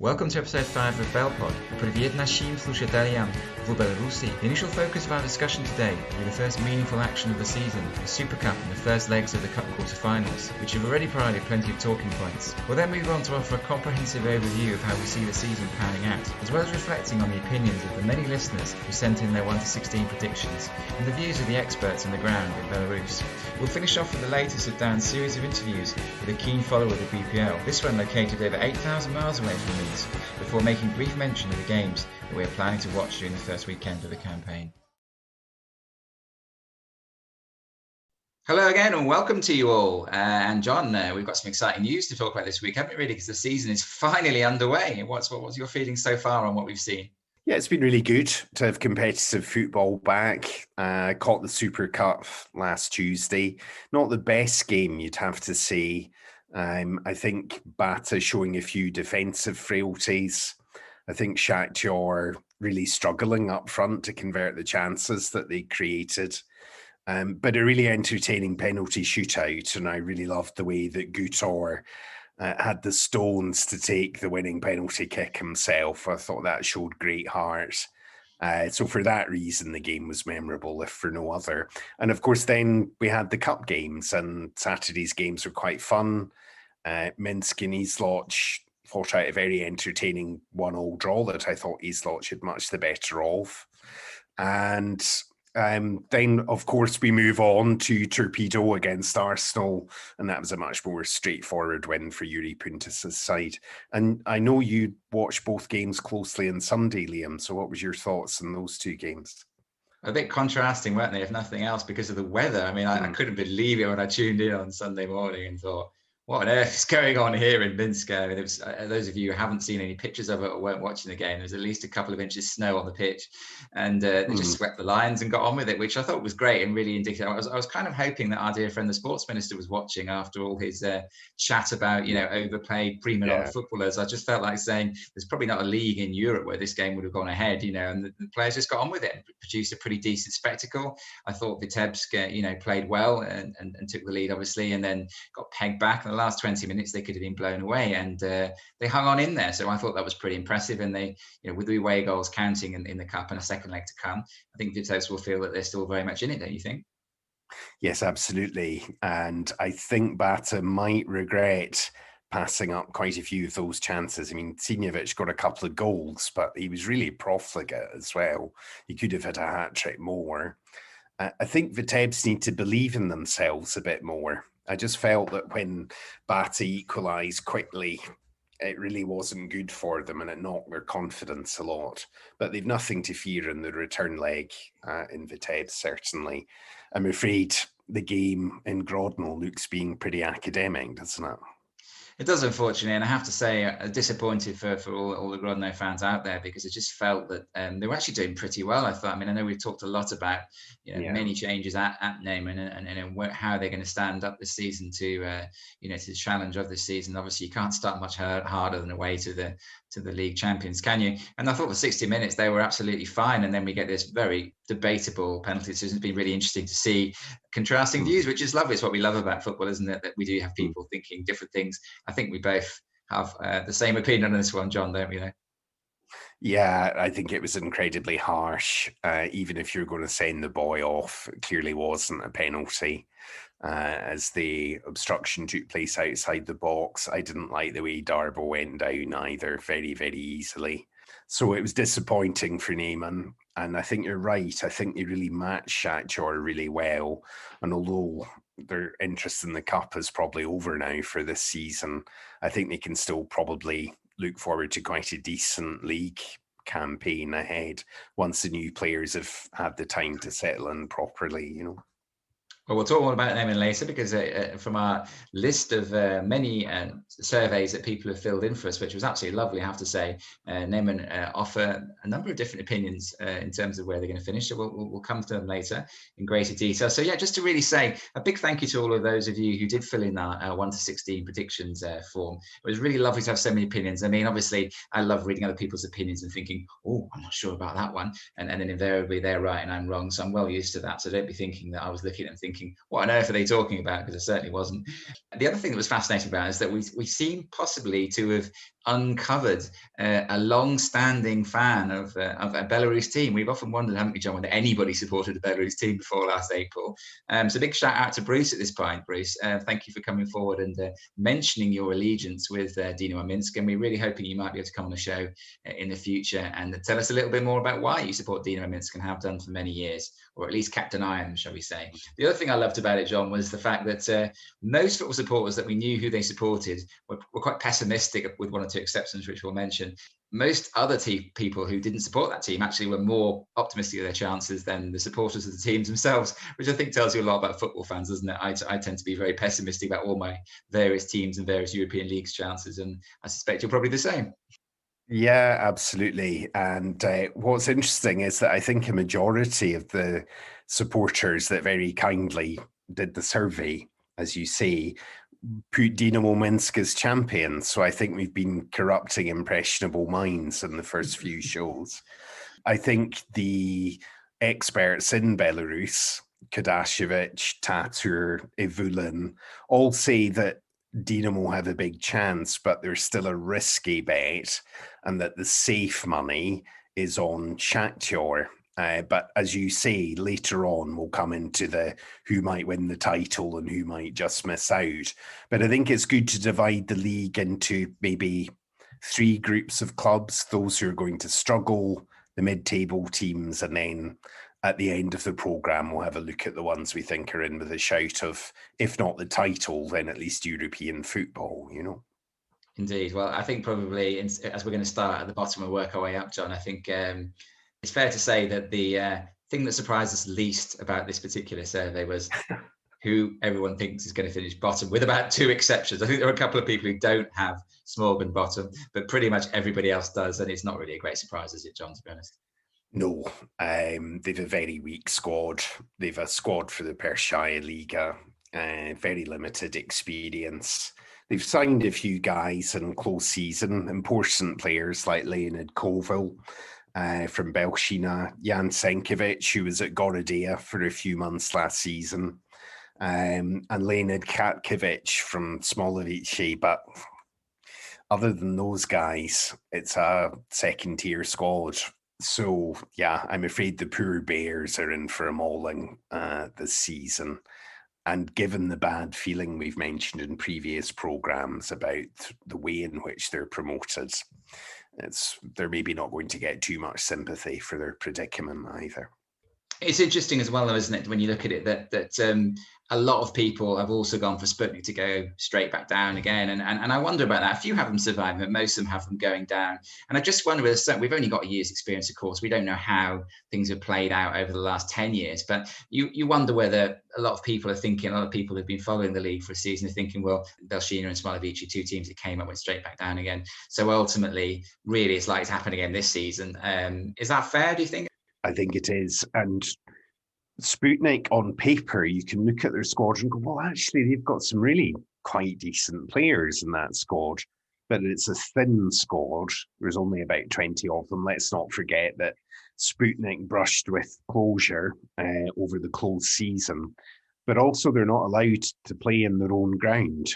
Welcome to episode 5 of Belpod. Привет нашим слушателям в Belarusi. The initial focus of our discussion today will be the first meaningful action of the season, the Super Cup and the first legs of the Cup quarter-finals, which have already provided plenty of talking points. We'll then move on to offer a comprehensive overview of how we see the season panning out, as well as reflecting on the opinions of the many listeners who sent in their 1-16 predictions and the views of the experts on the ground in Belarus. We'll finish off with the latest of Dan's series of interviews with a keen follower of the BPL, this one located over 8,000 miles away from Leeds, before making brief mention of the games that we are planning to watch during the first weekend of the campaign. Hello again and welcome to you all. And John, we've got some exciting news to talk about this week, haven't we, really? Because the season is finally underway. What's your feeling so far on what we've seen? Yeah, it's been really good to have competitive football back. Caught the Super Cup last Tuesday. Not the best game, you'd have to say. I think Bata showing a few defensive frailties. I think Shakhtar really struggling up front to convert the chances that they created. But a really entertaining penalty shootout, and I really loved the way that Gutor had the stones to take the winning penalty kick himself. I thought that showed great heart. So for that reason, the game was memorable, if for no other. And of course, then we had the cup games, and Saturday's games were quite fun. Minsk and Izloch fought out a very entertaining 1-1 draw that I thought Izloch had much the better of. And then, of course, we move on to Torpedo against Arsenal, and that was a much more straightforward win for Yuri Puntis' side. And I know you watched both games closely on Sunday, Liam, so what was your thoughts on those two games? A bit contrasting, weren't they, if nothing else, because of the weather. I mean, I couldn't believe it when I tuned in on Sunday morning and thought, what on earth is going on here in Minsk? I mean, it was, those of you who haven't seen any pictures of it or weren't watching the game, there's at least a couple of inches of snow on the pitch, and they just swept the lines and got on with it, which I thought was great and really indicative. I was kind of hoping that our dear friend, the sports minister, was watching after all his chat about, overpaid prima donna footballers. I just felt like saying there's probably not a league in Europe where this game would have gone ahead, and the players just got on with it and produced a pretty decent spectacle. I thought Vitebsk, played well and took the lead, obviously, and then got pegged back. In the last 20 minutes, they could have been blown away, and they hung on in there. So I thought that was pretty impressive. And they, with the away goals counting in the cup and a second leg to come, I think Vitebsk will feel that they're still very much in it, don't you think? Yes, absolutely. And I think Bata might regret passing up quite a few of those chances. I mean, Sinjevic got a couple of goals, but he was really profligate as well. He could have had a hat-trick more. I think Vitebsk need to believe in themselves a bit more. I just felt that when Bata equalised quickly, it really wasn't good for them, and it knocked their confidence a lot. But they've nothing to fear in the return leg in Vitebsk, certainly. I'm afraid the game in Grodno looks being pretty academic, doesn't it? It does, unfortunately, and I have to say, disappointed for all the Grodno fans out there, because it just felt that they were actually doing pretty well. I thought. I mean, I know we've talked a lot about many changes at Neyman and how they're going to stand up this season to the challenge of this season. Obviously, you can't start much harder than away to the league champions, can you? And I thought the 60 minutes they were absolutely fine, and then we get this very debatable penalty decision. It's been really interesting to see contrasting views, which is lovely. It's what we love about football, isn't it? That we do have people thinking different things. I think we both have the same opinion on this one, John, don't we? Yeah, I think it was incredibly harsh. Even if you're going to send the boy off, it clearly wasn't a penalty. As the obstruction took place outside the box, I didn't like the way Darbo went down either, very, very easily. So it was disappointing for Neyman. And I think you're right. I think they really matched Shakhtar really well. And although their interest in the cup is probably over now for this season, I think they can still probably look forward to quite a decent league campaign ahead once the new players have had the time to settle in properly, Well, we'll talk more about Neyman later, because from our list of many surveys that people have filled in for us, which was absolutely lovely, I have to say, Neyman offer a number of different opinions in terms of where they're going to finish. So we'll come to them later in greater detail. So yeah, just to really say a big thank you to all of those of you who did fill in our 1-16 predictions form. It was really lovely to have so many opinions. I mean, obviously, I love reading other people's opinions and thinking, oh, I'm not sure about that one. And then invariably they're right and I'm wrong. So I'm well used to that. So don't be thinking that I was looking at them thinking, what on earth are they talking about? Because I certainly wasn't. The other thing that was fascinating about it is that we seem possibly to have uncovered a long-standing fan of a Belarus team. We've often wondered, haven't we, John, whether anybody supported the Belarus team before last April. So big shout out to Bruce at this point, Bruce. Thank you for coming forward and mentioning your allegiance with Dinamo Minsk. And we're really hoping you might be able to come on the show in the future and tell us a little bit more about why you support Dinamo Minsk and have done for many years, or at least kept an eye on them, shall we say. The other thing I loved about it, John, was the fact that most football supporters that we knew who they supported were quite pessimistic, with one or two exceptions, which we'll mention. Most other people who didn't support that team actually were more optimistic of their chances than the supporters of the teams themselves, which I think tells you a lot about football fans, doesn't it? I tend to be very pessimistic about all my various teams and various European leagues' chances, and I suspect you're probably the same. Yeah, absolutely. And what's interesting is that I think a majority of the supporters that very kindly did the survey, as you say, put Dinamo Minsk as champions. So I think we've been corrupting impressionable minds in the first few shows. I think the experts in Belarus, Kadashevich, Tatur, Ivulin, all say that Dinamo have a big chance, but there's still a risky bet, and that the safe money is on Shakhtar. But as you say, later on we'll come into the who might win the title and who might just miss out. But I think it's good to divide the league into maybe 3 groups of clubs, those who are going to struggle, the mid-table teams, and then at the end of the programme, we'll have a look at the ones we think are in with a shout of, if not the title, then at least European football, you know? Indeed. Well, I think probably as we're going to start at the bottom and work our way up, John, I think it's fair to say that the thing that surprised us least about this particular survey was who everyone thinks is going to finish bottom, with about 2 exceptions. I think there are a couple of people who don't have Smorgon bottom, but pretty much everybody else does. And it's not really a great surprise, is it, John, to be honest? No, they've a very weak squad. They've a squad for the Pershaya Liga, very limited experience. They've signed a few guys in close season, important players like Leonid Koval from Belshina, Jan Senkovic, who was at Gorodea for a few months last season, and Leonid Katkovic from Smolovici. But other than those guys, it's a second-tier squad. So, yeah, I'm afraid the poor Bears are in for a mauling this season. And given the bad feeling we've mentioned in previous programmes about the way in which they're promoted, they're maybe not going to get too much sympathy for their predicament either. It's interesting as well, though, isn't it, when you look at it, that a lot of people have also gone for Sputnik to go straight back down again. And I wonder about that. A few have them surviving, but most of them have them going down. And I just wonder whether, we've only got a year's experience, of course. We don't know how things have played out over the last 10 years. But you wonder whether a lot of people are thinking, a lot of people who've been following the league for a season are thinking, well, Belshina and Smolovici, 2 teams that came up, went straight back down again. So ultimately, really, it's likely to happen again this season. Is that fair, do you think? I think it is. And Sputnik, on paper, you can look at their squad and go, well, actually, they've got some really quite decent players in that squad. But it's a thin squad. There's only about 20 of them. Let's not forget that Sputnik brushed with closure over the closed season. But also, they're not allowed to play in their own ground.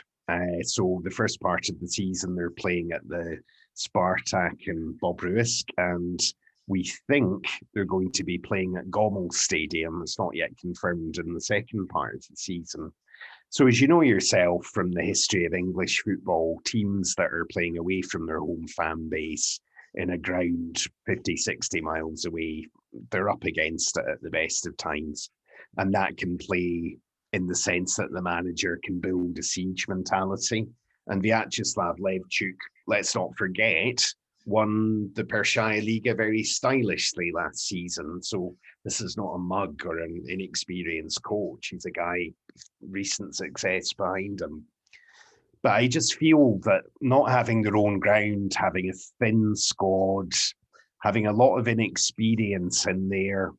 So the first part of the season, they're playing at the Spartak and Bobruisk, and we think they're going to be playing at Gomel Stadium. It's not yet confirmed in the second part of the season. So as you know yourself from the history of English football, teams that are playing away from their home fan base in a ground 50, 60 miles away, they're up against it at the best of times. And that can play in the sense that the manager can build a siege mentality. And Vyacheslav Levchuk, let's not forget, won the Pershaya Liga very stylishly last season. So this is not a mug or an inexperienced coach. He's a guy, recent success behind him. But I just feel that not having their own ground, having a thin squad, having a lot of inexperience in there,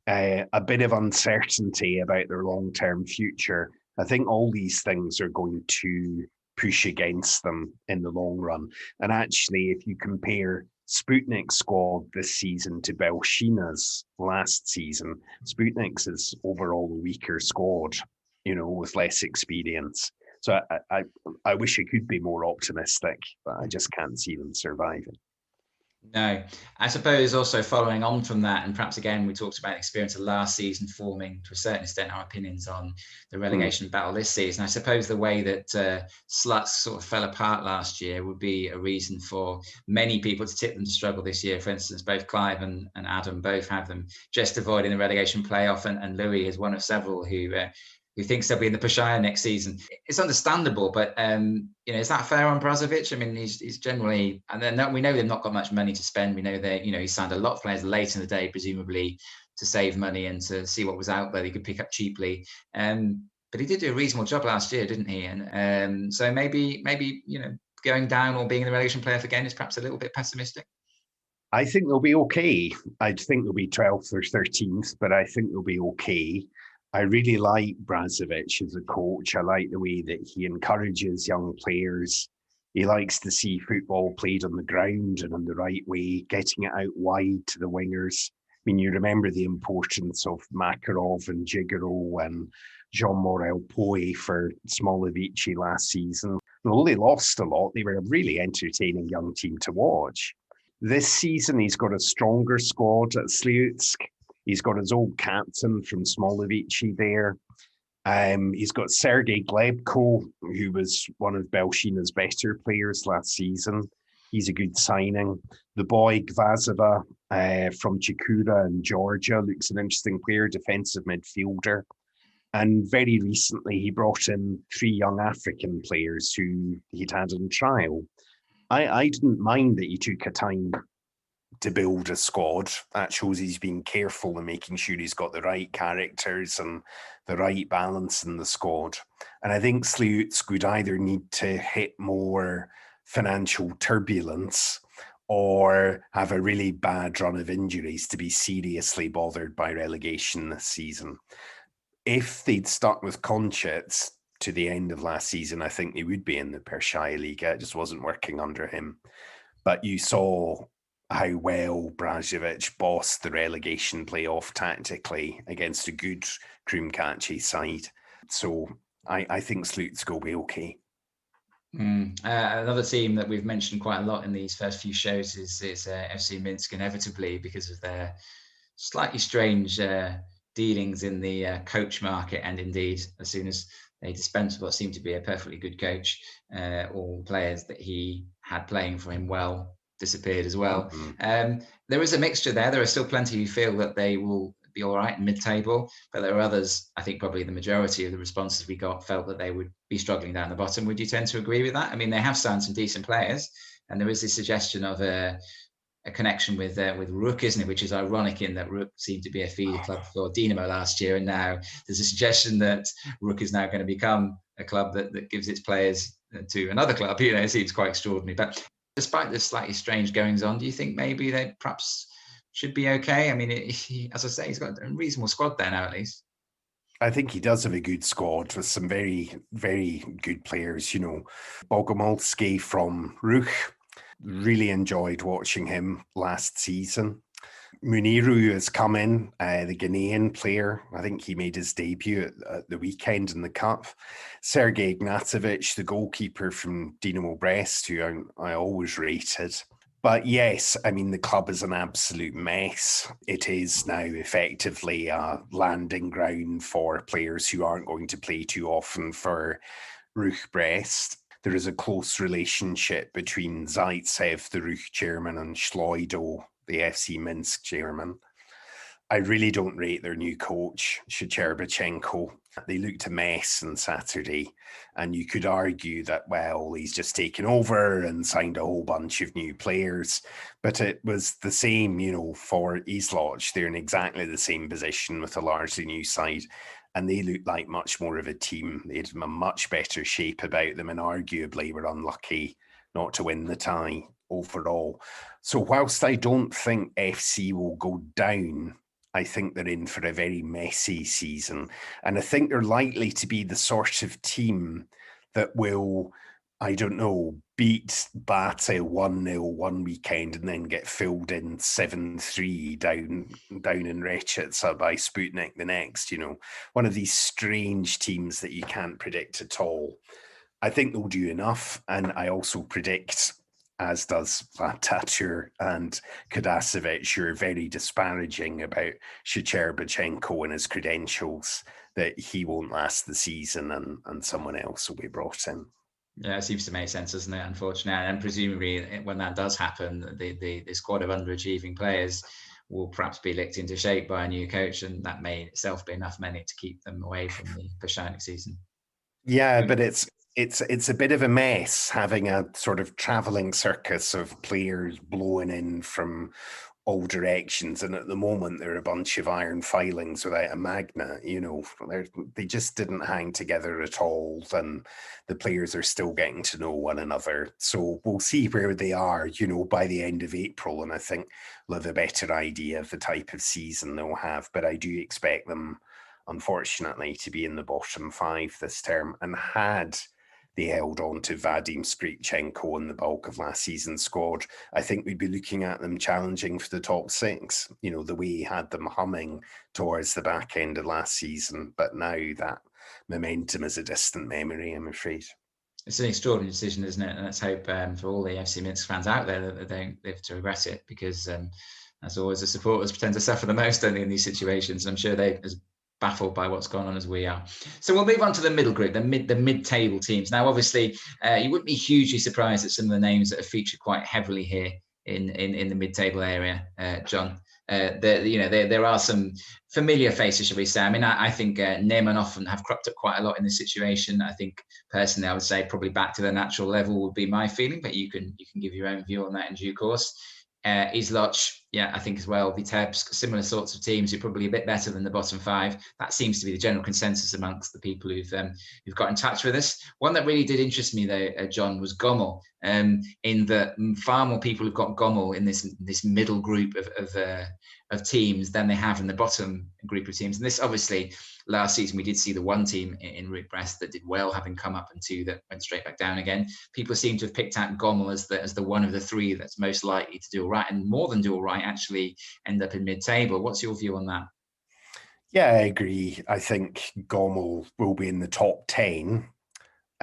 a bit of uncertainty about their long-term future, I think all these things are going to push against them in the long run. And actually, if you compare Sputnik's squad this season to Belshina's last season, Sputnik's is overall a weaker squad, you know, with less experience. So I wish I could be more optimistic, but I just can't see them surviving. No, I suppose also following on from that, and perhaps again, we talked about the experience of last season forming to a certain extent our opinions on the relegation battle this season. I suppose the way that Sluts sort of fell apart last year would be a reason for many people to tip them to struggle this year. For instance, both Clive and Adam both have them just avoiding the relegation playoff, and Louis is one of several who thinks they'll be in the Pashaya next season. It's understandable, but is that fair on Brazovic? I mean, he's generally, and then we know they've not got much money to spend. We know that he signed a lot of players late in the day, presumably to save money and to see what was out there he could pick up cheaply. But he did do a reasonable job last year, didn't he? And so maybe going down or being in the relegation playoff again is perhaps a little bit pessimistic. I think they'll be okay. I think they'll be 12th or 13th, but I think they'll be okay. I really like Brazovic as a coach. I like the way that he encourages young players. He likes to see football played on the ground and in the right way, getting it out wide to the wingers. I mean, you remember the importance of Makarov and Jigaro and Jean-Morel Poe for Smolovici last season. Although they lost a lot, they were a really entertaining young team to watch. This season, he's got a stronger squad at Slutsk. He's got his old captain from Smolovici there. He's got Sergei Glebko, who was one of Belshina's better players last season. He's a good signing. The boy Gvazova from Chikura in Georgia looks an interesting player, defensive midfielder. And very recently, he brought in 3 young African players who he'd had on trial. I didn't mind that he took a time to build a squad. That shows he's been careful in making sure he's got the right characters and the right balance in the squad. And I think Slutsk would either need to hit more financial turbulence or have a really bad run of injuries to be seriously bothered by relegation this season. If they'd stuck with Konchets to the end of last season, I think they would be in the Pershaya Liga. It just wasn't working under him. But you saw how well Brazovic bossed the relegation playoff tactically against a good Krumkachi side. So I think Slutsk will be okay. Another team that we've mentioned quite a lot in these first few shows is FC Minsk, inevitably because of their slightly strange dealings in the coach market, and indeed as soon as they dispensed what seemed to be a perfectly good coach, all players that he had playing for him well disappeared as well. There is a mixture there. There are still plenty who feel that they will be all right in mid-table, but there are others, I think probably the majority of the responses we got felt that they would be struggling down the bottom. Would you tend to agree with that? I mean, they have signed some decent players, and there is this suggestion of a connection with Rook, isn't it? Which is ironic in that Rook seemed to be a feeder club for Dinamo last year, and now there's a suggestion that Rook is now going to become a club that gives its players to another club. It seems quite extraordinary. But despite the slightly strange goings on, do you think maybe they perhaps should be okay? I mean, as I say, he's got a reasonable squad there now, at least. I think he does have a good squad with some very, very good players. Bogomolsky from Ruch, really enjoyed watching him last season. Muniru has come in, the Ghanaian player. I think he made his debut at the weekend in the Cup. Sergei Ignatovic, the goalkeeper from Dinamo Brest, who I always rated. But yes, I mean, the club is an absolute mess. It is now effectively a landing ground for players who aren't going to play too often for Ruch Brest. There is a close relationship between Zaitsev, the Ruch chairman, and Schleido, the FC Minsk chairman. I really don't rate their new coach, Shecherbachenko. They looked a mess on Saturday, and you could argue that, well, he's just taken over and signed a whole bunch of new players. But it was the same, for Izloch. They're in exactly the same position with a largely new side, and they looked like much more of a team. They had a much better shape about them, and arguably were unlucky not to win the tie overall. So whilst I don't think FC will go down, I think they're in for a very messy season. And I think they're likely to be the sort of team that will, I don't know, beat Bate 1-0 one weekend and then get filled in 7-3 down in Rechetza by Sputnik the next, one of these strange teams that you can't predict at all. I think they'll do enough, and I also predict, as does Vlad and Kodasevic, you're very disparaging about Shecherbachenko and his credentials, that he won't last the season and someone else will be brought in. Yeah, it seems to make sense, doesn't it? Unfortunately, and presumably when that does happen, the squad of underachieving players will perhaps be licked into shape by a new coach, and that may itself be enough money to keep them away from the Pashanic season. Yeah, but it's a bit of a mess having a sort of traveling circus of players blowing in from all directions, and at the moment they're a bunch of iron filings without a magnet. They just didn't hang together at all, and the players are still getting to know one another. So we'll see where they are, by the end of April, and I think we'll have a better idea of the type of season they'll have. But I do expect them, unfortunately, to be in the bottom 5 this term. And had they held on to Vadim Skripchenko in the bulk of last season's squad, I think we'd be looking at them challenging for the top 6, the way he had them humming towards the back end of last season. But now that momentum is a distant memory, I'm afraid. It's an extraordinary decision, isn't it? And let's hope for all the FC Minsk fans out there that they don't live to regret it, because as always, the supporters tend to suffer the most, only in these situations. I'm sure they're as baffled by what's going on as we are. So we'll move on to the middle group, the mid-table teams. Now, obviously, you wouldn't be hugely surprised at some of the names that have featured quite heavily here in the mid-table area, John. There are some familiar faces, shall we say. I mean, I think Neyman often have cropped up quite a lot in this situation. I think personally, I would say probably back to the natural level would be my feeling, but you can give your own view on that in due course. Izloch, I think as well. Vitebsk, similar sorts of teams who are probably a bit better than the bottom 5. That seems to be the general consensus amongst the people who've got in touch with us. One that really did interest me, though, John, was Gomel. In that far more people have got Gomel in this middle group of teams than they have in the bottom group of teams. And this, obviously, last season we did see the one team in Root Brest that did well, having come up, and 2 that went straight back down again. People seem to have picked out Gomel as the one of the 3 that's most likely to do all right, and more than do all right, actually end up in mid-table. What's your view on that? Yeah, I agree. I think Gomel will be in the top 10.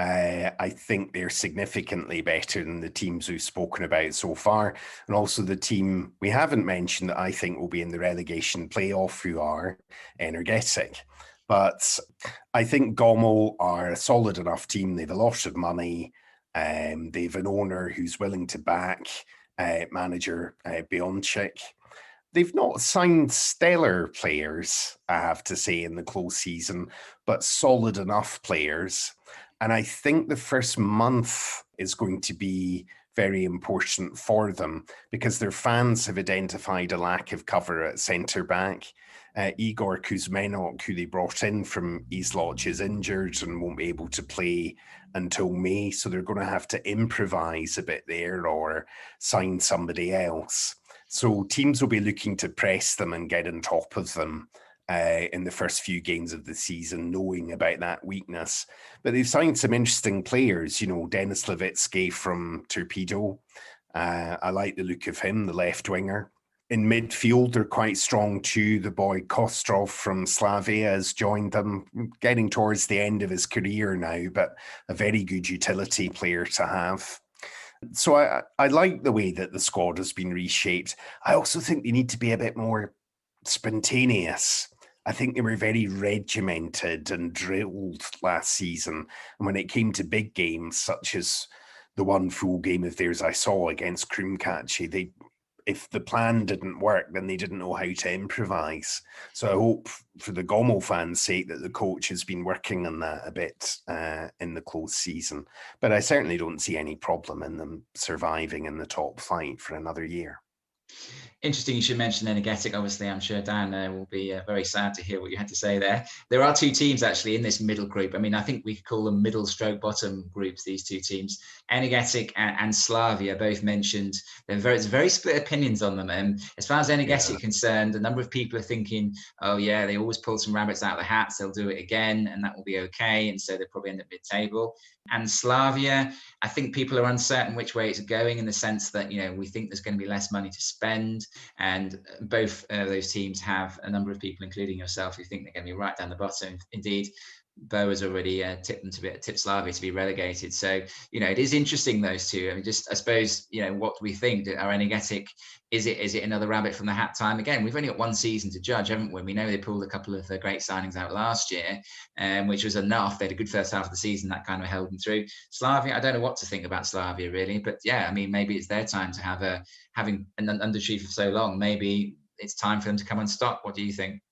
I think they're significantly better than the teams we've spoken about so far. And also the team we haven't mentioned that I think will be in the relegation playoff, who are Energetic. But I think Gomel are a solid enough team. They've a lot of money. They've an owner who's willing to back manager Bionchik. They've not signed stellar players, I have to say, in the close season, but solid enough players. And I think the first month is going to be very important for them, because their fans have identified a lack of cover at centre-back. Igor Kuzmenok, who they brought in from Izloch, is injured and won't be able to play until May, so they're going to have to improvise a bit there or sign somebody else. So teams will be looking to press them and get on top of them in the first few games of the season, knowing about that weakness. But they've signed some interesting players, Denis Levitsky from Torpedo. I like the look of him, the left winger. In midfield, they're quite strong too. The boy Kostrov from Slavia has joined them, getting towards the end of his career now, but a very good utility player to have. So I like the way that the squad has been reshaped. I also think they need to be a bit more spontaneous. I think they were very regimented and drilled last season. And when it came to big games, such as the one full game of theirs I saw against Krumkachi, if the plan didn't work, then they didn't know how to improvise. So I hope, for the Gomel fans' sake, that the coach has been working on that a bit in the close season. But I certainly don't see any problem in them surviving in the top 5 for another year. Interesting you should mention Energetic. Obviously, I'm sure Dan will be very sad to hear what you had to say there. There are 2 teams actually in this middle group. I mean, I think we could call them middle stroke bottom groups, these 2 teams. Energetic and Slavia both mentioned. There's very split opinions on them. And as far as Energetic is concerned, a number of people are thinking, oh yeah, they always pull some rabbits out of the hats. They'll do it again and that will be okay. And so they'll probably end up mid-table. And Slavia, I think people are uncertain which way it's going, in the sense that, we think there's going to be less money to spend. And both those teams have a number of people, including yourself, who think they're going to be right down the bottom. Indeed, Bo has already tipped Slavia to be relegated. So, it is interesting, those two. I mean, I suppose, what do we think? Are Energetic, is it another rabbit from the hat time? Again, we've only got one season to judge, haven't we? We know they pulled a couple of great signings out last year, which was enough. They had a good first half of the season that kind of held them through. Slavia, I don't know what to think about Slavia, really. But yeah, I mean, maybe it's their time to having an underachieved for so long. Maybe it's time for them to come unstuck. What do you think?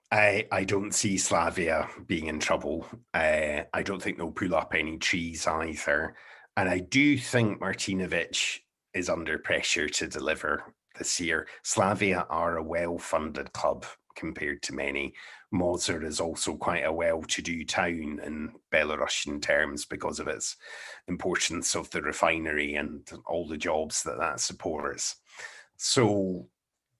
I don't see Slavia being in trouble. I don't think they'll pull up any trees either. And I do think Martinovic is under pressure to deliver this year. Slavia are a well-funded club compared to many. Mozart is also quite a well-to-do town in Belarusian terms because of its importance of the refinery and all the jobs that supports. So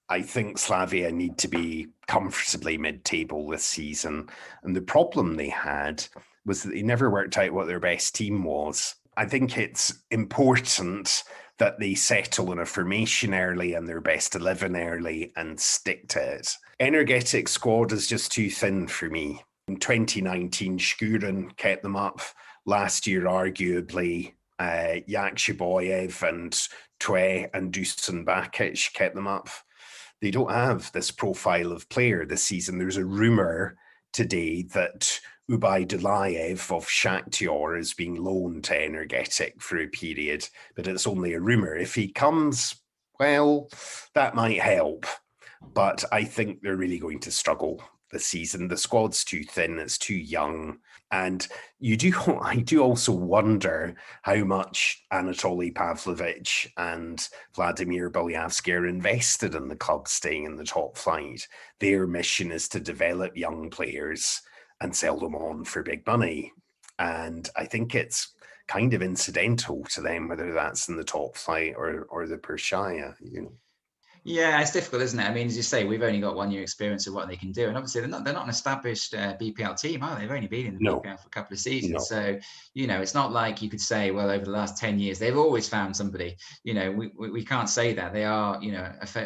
I think Slavia need to be comfortably mid-table this season. And the problem they had was that they never worked out what their best team was. I think it's important that they settle on a formation early and their best 11 early and stick to it. Energetic squad is just too thin for me. In 2019, Shkurin kept them up. Last year, arguably, Yakshiboyev and Twe and Dusan Bakic kept them up. They don't have this profile of player this season. There's a rumour today that Ubay Dulayev of Shakhtar is being loaned to Energetic for a period, but it's only a rumour. If he comes, well, that might help. But I think they're really going to struggle this season. The squad's too thin, it's too young. And I do also wonder how much Anatoly Pavlovich and Vladimir Boyavsky are invested in the club staying in the top flight. Their mission is to develop young players and sell them on for big money. And I think it's kind of incidental to them, whether that's in the top flight or the Pershaya, Yeah, it's difficult, isn't it? I mean, as you say, we've only got 1 year experience of what they can do, and obviously they're not an established BPL team, are they? They've only been in the BPL for a couple of seasons, No. so it's not like you could say, well, over the last 10 years they've always found somebody. We can't say that. They are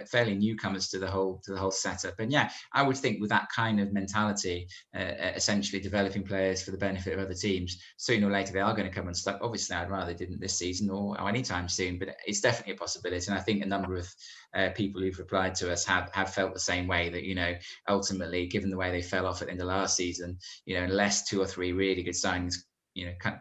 fairly newcomers to the whole setup, and yeah, I would think with that kind of mentality, essentially developing players for the benefit of other teams, sooner or later they are going to come unstuck. Obviously, I'd rather they didn't this season or anytime soon, but it's definitely a possibility, and I think a number of people who've replied to us have felt the same way, that ultimately, given the way they fell off at the end of last season, unless 2 or 3 really good signings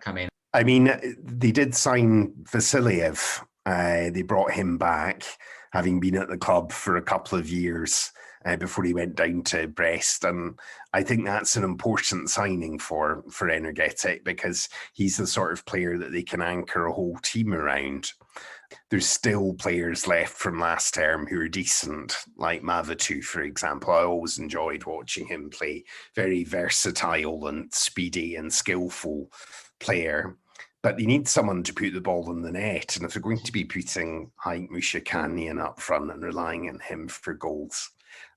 come in. I mean, they did sign Vasiliev. They brought him back, having been at the club for a couple of years before he went down to Brest. And I think that's an important signing for Energetic, because he's the sort of player that they can anchor a whole team around. There's still players left from last term who are decent, like Mavatu, for example. I always enjoyed watching him play. Very versatile and speedy and skillful player. But you need someone to put the ball in the net. And if they're going to be putting Haik Mushakanian up front and relying on him for goals,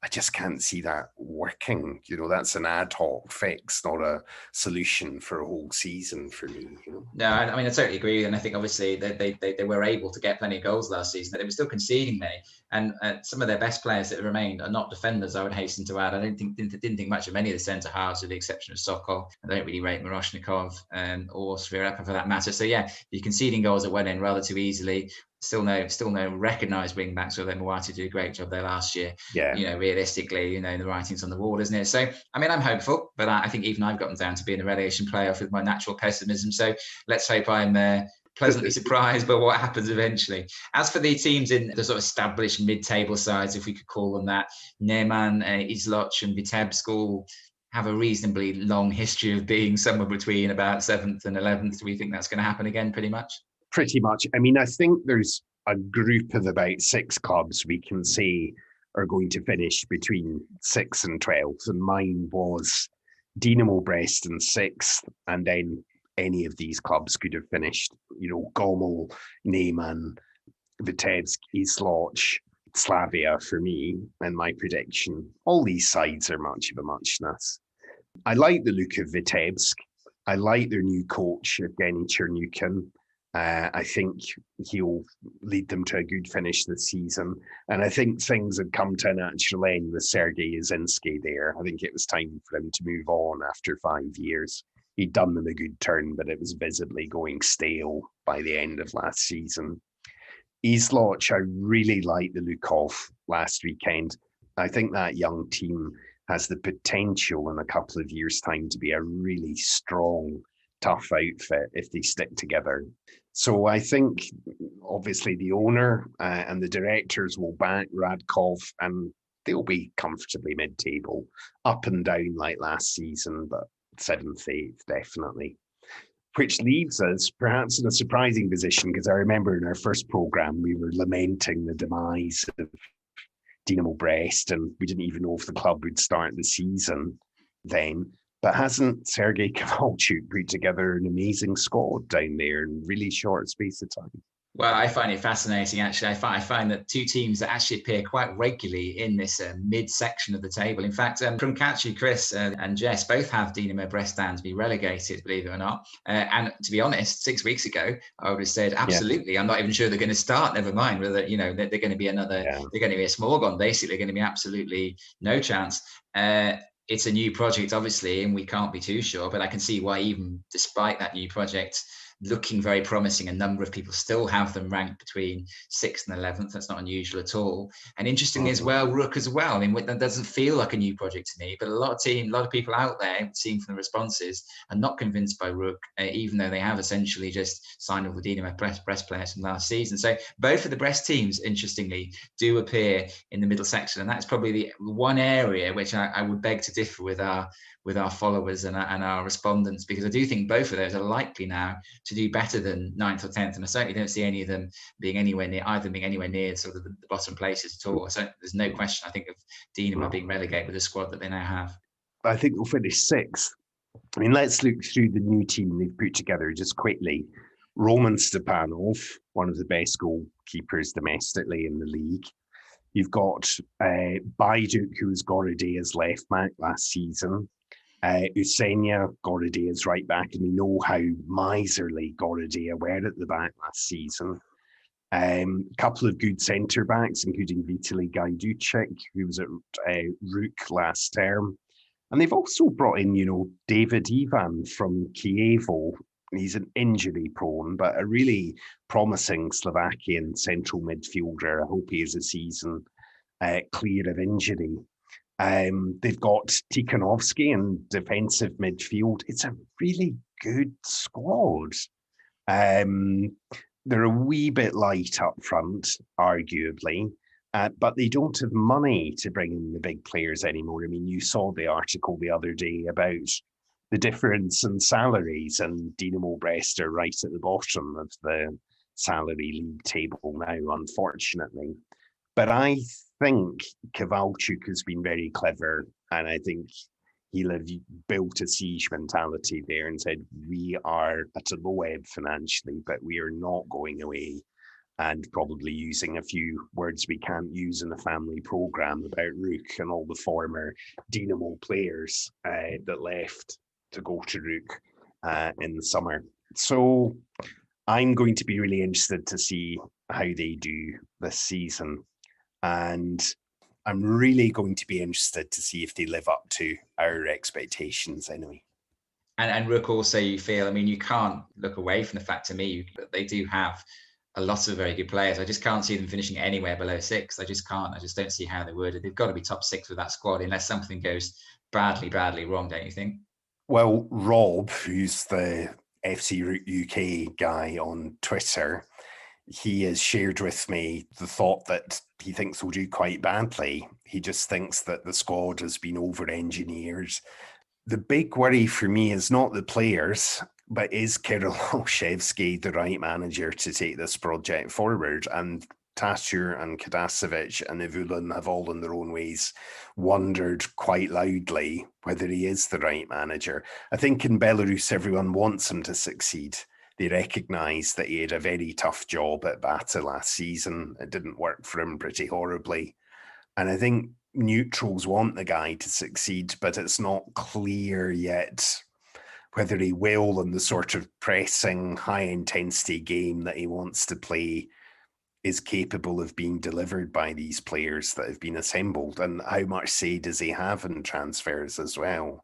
I just can't see that working. That's an ad hoc fix, not a solution for a whole season for me. No, I mean, I totally agree. And I think obviously they were able to get plenty of goals last season. They were still conceding many. And some of their best players that remained are not defenders, I would hasten to add. I didn't think much of many of the centre halves, with the exception of Sokol. I don't really rate Miroshnikov or Svirepa for that matter. So yeah, you're conceding goals that went in rather too easily. Still no recognised wing backs, although Mwati did a great job there last year. Yeah. Realistically, the writing's on the wall, isn't it? So, I mean, I'm hopeful, but I think even I've gotten down to being a relegation playoff with my natural pessimism. So let's hope I'm pleasantly surprised by what happens eventually. As for the teams in the sort of established mid-table sides, if we could call them that, Neman, Izloch and Vitebsk all have a reasonably long history of being somewhere between about 7th and 11th. Do we think that's going to happen again pretty much? Pretty much. I mean, I think there's a group of about 6 clubs we can say are going to finish between 6th and 12th. And mine was Dinamo Brest in 6th, and then any of these clubs could have finished, Gomel, Neyman, Vitebsk, Izloch, Slavia for me, and my prediction. All these sides are much of a muchness. I like the look of Vitebsk. I like their new coach, Evgeny Chernyukin. I think he'll lead them to a good finish this season. And I think things had come to a natural end with Sergei Yazinski there. I think it was time for him to move on after 5 years. He'd done them a good turn, but it was visibly going stale by the end of last season. Isloch, I really liked the look of last weekend. I think that young team has the potential in a couple of years' time to be a really strong, tough outfit if they stick together. So I think obviously the owner and the directors will back Radkov, and they'll be comfortably mid-table, up and down like last season, but seventh, eighth, definitely. Which leaves us perhaps in a surprising position, because I remember in our first programme, we were lamenting the demise of Dynamo Brest, and we didn't even know if the club would start the season then. But hasn't Sergei Kovalchuk put together an amazing squad down there in really short space of time? Well, I find it fascinating, actually. I find that two teams that actually appear quite regularly in this mid-section of the table. In fact, from Catchy, Chris and Jess both have Dynamo Brest to be relegated, believe it or not. And to be honest, 6 weeks ago, I would have said, absolutely. Yeah. I'm not even sure they're going to start, never mind whether, they're going to be they're going to be a small one, basically. They're going to be absolutely no chance. It's a new project, obviously, and we can't be too sure, but I can see why, even despite that new project looking very promising, a number of people still have them ranked between 6th and 11th. That's not unusual at all. And interestingly as well, Rook as well. I mean, that doesn't feel like a new project to me, but a lot of people out there, seen from the responses, are not convinced by Rook, even though they have essentially just signed all the Dynamo Brest players from last season. So both of the Brest teams, interestingly, do appear in the middle section. And that's probably the one area which I would beg to differ with our followers and our respondents, because I do think both of those are likely now to do better than 9th or 10th, and I certainly don't see any of them being anywhere near sort of the bottom places at all. So there's no question, I think, of Dynamo being relegated with the squad that they now have. I think they'll finish 6th. I mean, let's look through the new team they've put together just quickly. Roman Stepanov, one of the best goalkeepers domestically in the league. You've got Baiduk, who's Gorodea's left back last season. Usenia, Gorodea's right back, and we know how miserly Gorodea were at the back last season. A couple of good centre backs, including Vitaly Gajduchik, who was at Rook last term. And they've also brought in, David Ivan from Kievo. He's an injury prone, but a really promising Slovakian central midfielder. I hope he has a season clear of injury. They've got Tikhanovsky in defensive midfield. It's a really good squad. They're a wee bit light up front, arguably, but they don't have money to bring in the big players anymore. I mean, you saw the article the other day about the difference in salaries, and Dynamo Brest are right at the bottom of the salary league table now, unfortunately. But I think Kovalchuk has been very clever, and I think he'll have built a siege mentality there and said, we are at a low ebb financially, but we are not going away, and probably using a few words we can't use in the family programme about Rook and all the former Dynamo players that left to go to Rook in the summer. So I'm going to be really interested to see how they do this season. And I'm really going to be interested to see if they live up to our expectations anyway. And Rook also, you feel, I mean, you can't look away from the fact to me that they do have a lot of very good players. I just can't see them finishing anywhere below 6th. I just can't. I just don't see how they would. They've got to be top 6 with that squad unless something goes badly wrong, don't you think? Well, Rob, who's the FC Rook UK guy on Twitter, he has shared with me the thought that he thinks we'll do quite badly. He just thinks that the squad has been over-engineered. The big worry for me is not the players, but is Kirill Olszewski the right manager to take this project forward? And Tatur and Kadasevic and Ivulin have all in their own ways wondered quite loudly whether he is the right manager. I think in Belarus, everyone wants him to succeed. They recognise that he had a very tough job at Bata last season. It didn't work for him pretty horribly. And I think neutrals want the guy to succeed, but it's not clear yet whether he will and the sort of pressing, high-intensity game that he wants to play is capable of being delivered by these players that have been assembled, and how much say does he have in transfers as well?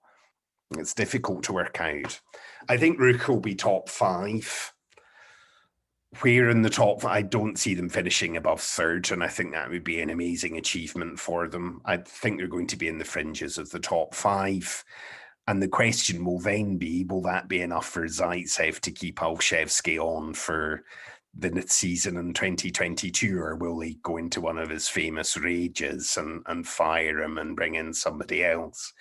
It's difficult to work out. I think Rook will be top 5. Where in the top, I don't see them finishing above 3rd, and I think that would be an amazing achievement for them. I think they're going to be in the fringes of the top 5. And the question will then be, will that be enough for Zaitsev to keep Olszewski on for the season in 2022, or will he go into one of his famous rages and fire him and bring in somebody else?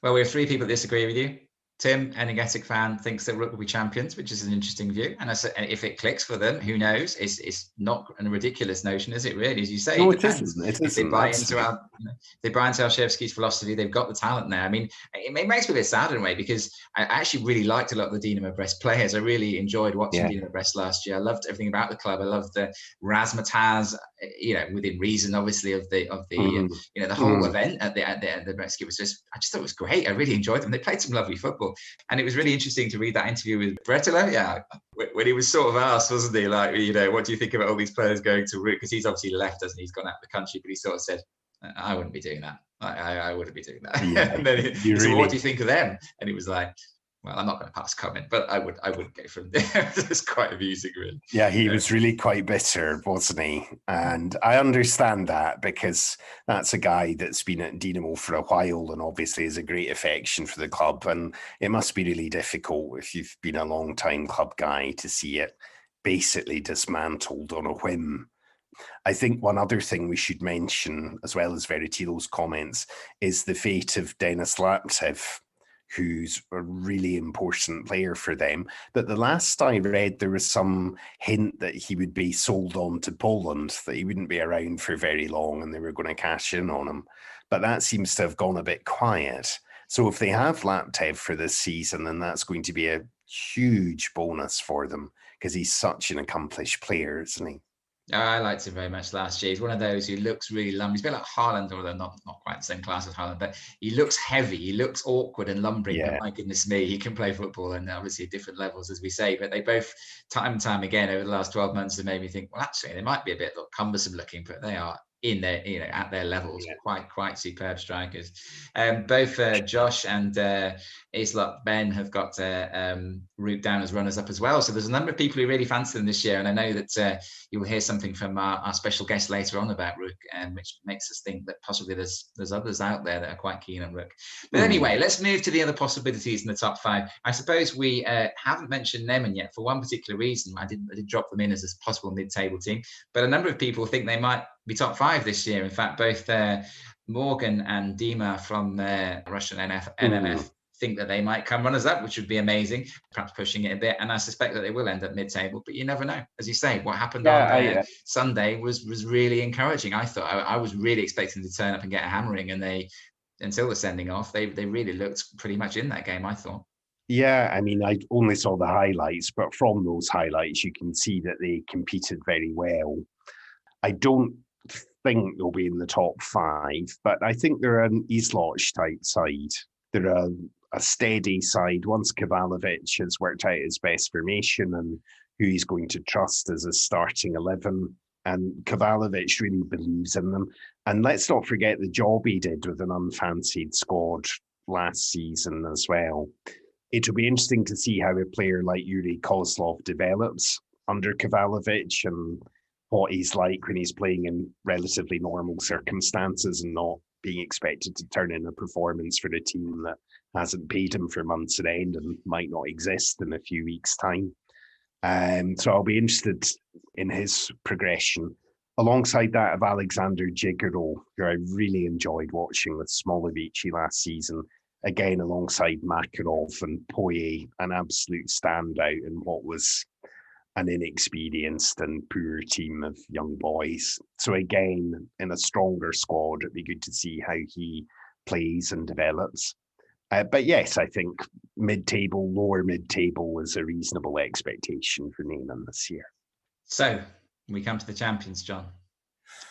Well, we have 3 people that disagree with you. Tim, energetic fan, thinks that Rook will be champions, which is an interesting view. And if it clicks for them, who knows? It's not a ridiculous notion, is it really? As you say, no, it depends. It if they buy into Olszewski's philosophy, they've got the talent there. I mean, it makes me a bit sad in a way, because I actually really liked a lot of the Dinamo Brest players. I really enjoyed watching Dinamo Brest last year. I loved everything about the club. I loved the razzmatazz, within reason, obviously, of the whole event at the Brest. I just thought it was great. I really enjoyed them. They played some lovely football. And it was really interesting to read that interview with Bretala. Yeah, when he was sort of asked, wasn't he, like, what do you think about all these players going to Rook? Because he's obviously left, hasn't he? He's gone out of the country, but he sort of said, I wouldn't be doing that. I wouldn't be doing that. Yeah, and then he said, well, what do you think of them? And he was like, well, I'm not going to pass comment, but I wouldn't go from there. It's quite amusing, really. Yeah, he was really quite bitter, wasn't he? And I understand that, because that's a guy that's been at Dinamo for a while and obviously has a great affection for the club. And it must be really difficult, if you've been a long-time club guy, to see it basically dismantled on a whim. I think one other thing we should mention, as well as Veritilo's comments, is the fate of Denis Laptev, who's a really important player for them. But the last I read, there was some hint that he would be sold on to Poland, that he wouldn't be around for very long and they were going to cash in on him. But that seems to have gone a bit quiet. So if they have Laptev for this season, then that's going to be a huge bonus for them, because he's such an accomplished player, isn't he? I liked him very much last year. He's one of those who looks really lumbering. He's a bit like Haaland, although not quite the same class as Haaland, but he looks heavy. He looks awkward and lumbering. Yeah. But my goodness me, he can play football, and obviously at different levels, as we say. But they both, time and time again, over the last 12 months, have made me think, well, actually, they might be a bit cumbersome looking, but they are in their, at their levels, quite superb strikers. Both Josh and Islop Ben have got Rook down as runners up as well. So there's a number of people who really fancy them this year, and I know that you will hear something from our special guest later on about Rook, which makes us think that possibly there's others out there that are quite keen on Rook. But anyway, let's move to the other possibilities in the top 5. I suppose we haven't mentioned Neman yet for one particular reason. I did drop them in as a possible mid-table team, but a number of people think they might be top 5 this year. In fact, both Morgan and Dima from Russian NMF think that they might come runners up, which would be amazing, perhaps pushing it a bit. And I suspect that they will end up mid-table, but you never know. As you say, what happened on Sunday was really encouraging. I thought I was really expecting to turn up and get a hammering, and they, until the sending off, they really looked pretty much in that game, I thought. Yeah, I mean, I only saw the highlights, but from those highlights, you can see that they competed very well. I don't think they'll be in the top 5, but I think they're an Isloch type side. They're a steady side. Once Kavalovic has worked out his best formation and who he's going to trust as his starting 11, and Kavalovic really believes in them. And let's not forget the job he did with an unfancied squad last season as well. It'll be interesting to see how a player like Yuri Kozlov develops under Kavalovic, and what he's like when he's playing in relatively normal circumstances and not being expected to turn in a performance for a team that hasn't paid him for months at end and might not exist in a few weeks' time. So I'll be interested in his progression. Alongside that of Alexander Jigaro, who I really enjoyed watching with Smolovici last season, again alongside Makarov and Poye, an absolute standout in what was an inexperienced and poor team of young boys. So again, in a stronger squad, it'd be good to see how he plays and develops. But yes, I think mid-table, lower mid-table was a reasonable expectation for Neman this year. So we come to the champions, John.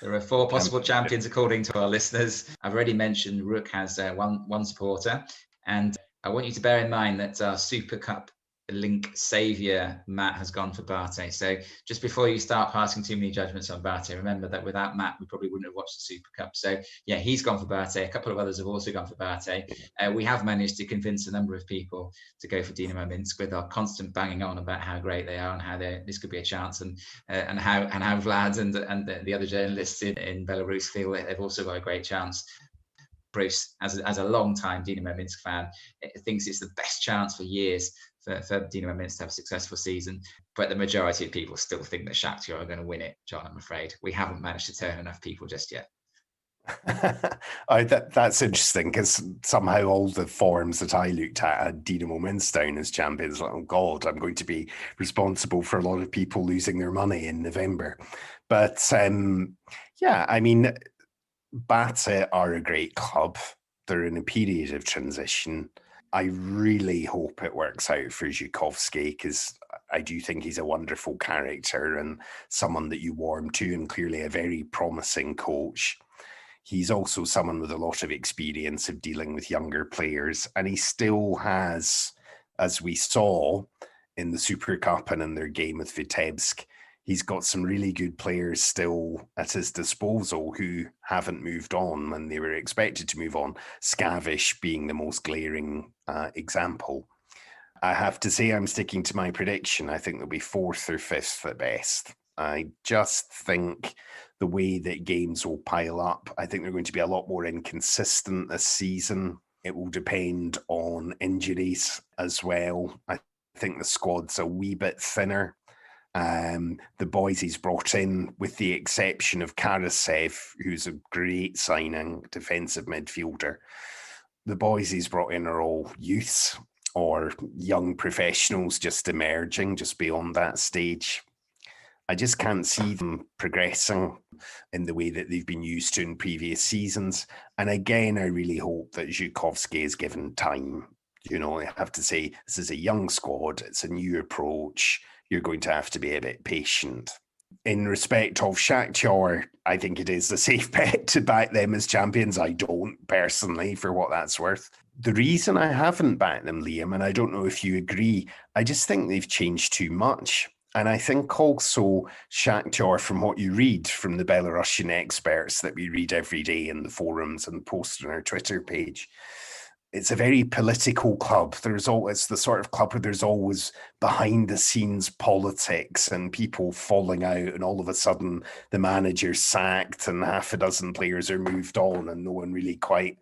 There are 4 possible champions according to our listeners. I've already mentioned Rook has one supporter, and I want you to bear in mind that our Super Cup link saviour, Matt, has gone for Barté. So just before you start passing too many judgments on Barté, remember that without Matt, we probably wouldn't have watched the Super Cup. So yeah, he's gone for Barté. A couple of others have also gone for Barté. We have managed to convince a number of people to go for Dinamo Minsk with our constant banging on about how great they are and how this could be a chance, and how Vlad and the other journalists in Belarus feel that they've also got a great chance. Bruce, as a long-time Dinamo Minsk fan, thinks it's the best chance for years for Dinamo Minsk to have a successful season. But the majority of people still think that Shakhtar are going to win it, John, I'm afraid. We haven't managed to turn enough people just yet. That's interesting, because somehow all the forums that I looked at had Dinamo Minsk down as champions. Like, oh God, I'm going to be responsible for a lot of people losing their money in November. But yeah, I mean, Bata are a great club. They're in a period of transition. I really hope it works out for Zhukovsky, because I do think he's a wonderful character and someone that you warm to, and clearly a very promising coach. He's also someone with a lot of experience of dealing with younger players, and he still has, as we saw in the Super Cup and in their game with Vitebsk, he's got some really good players still at his disposal who haven't moved on when they were expected to move on, Skavish being the most glaring example. I have to say I'm sticking to my prediction. I think they'll be 4th or 5th at best. I just think the way that games will pile up, I think they're going to be a lot more inconsistent this season. It will depend on injuries as well. I think the squad's a wee bit thinner. The boys he's brought in, with the exception of Karasev, who's a great signing, defensive midfielder, the boys he's brought in are all youths or young professionals just emerging, just beyond that stage. I just can't see them progressing in the way that they've been used to in previous seasons. And again, I really hope that Zhukovsky is given time. You know, I have to say, this is a young squad. It's a new approach. You're going to have to be a bit patient. In respect of Shakhtar, I think it is a safe bet to back them as champions. I don't personally, for what that's worth. The reason I haven't backed them, Liam, and I don't know if you agree, I just think they've changed too much. And I think also Shakhtar, from what you read from the Belarusian experts that we read every day in the forums and post on our Twitter page, it's a very political club. It's the sort of club where there's always behind the scenes politics and people falling out, and all of a sudden the manager's sacked and half a dozen players are moved on and no one really quite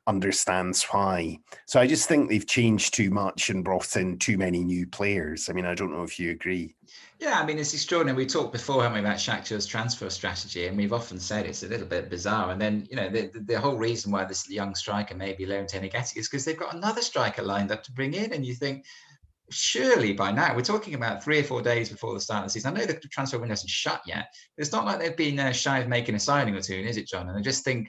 understands why. So I just think they've changed too much and brought in too many new players. I mean, I don't know if you agree. Yeah, I mean, it's extraordinary. We talked before, haven't we, about Shakhtar's transfer strategy, and we've often said it's a little bit bizarre. And then, you know, the whole reason why this young striker may be loaned to Enigeti is because they've got another striker lined up to bring in. And you think, surely by now, we're talking about 3 or 4 days before the start of the season. I know the transfer window isn't shut yet. It's not like they've been shy of making a signing or two, is it, John? And I just think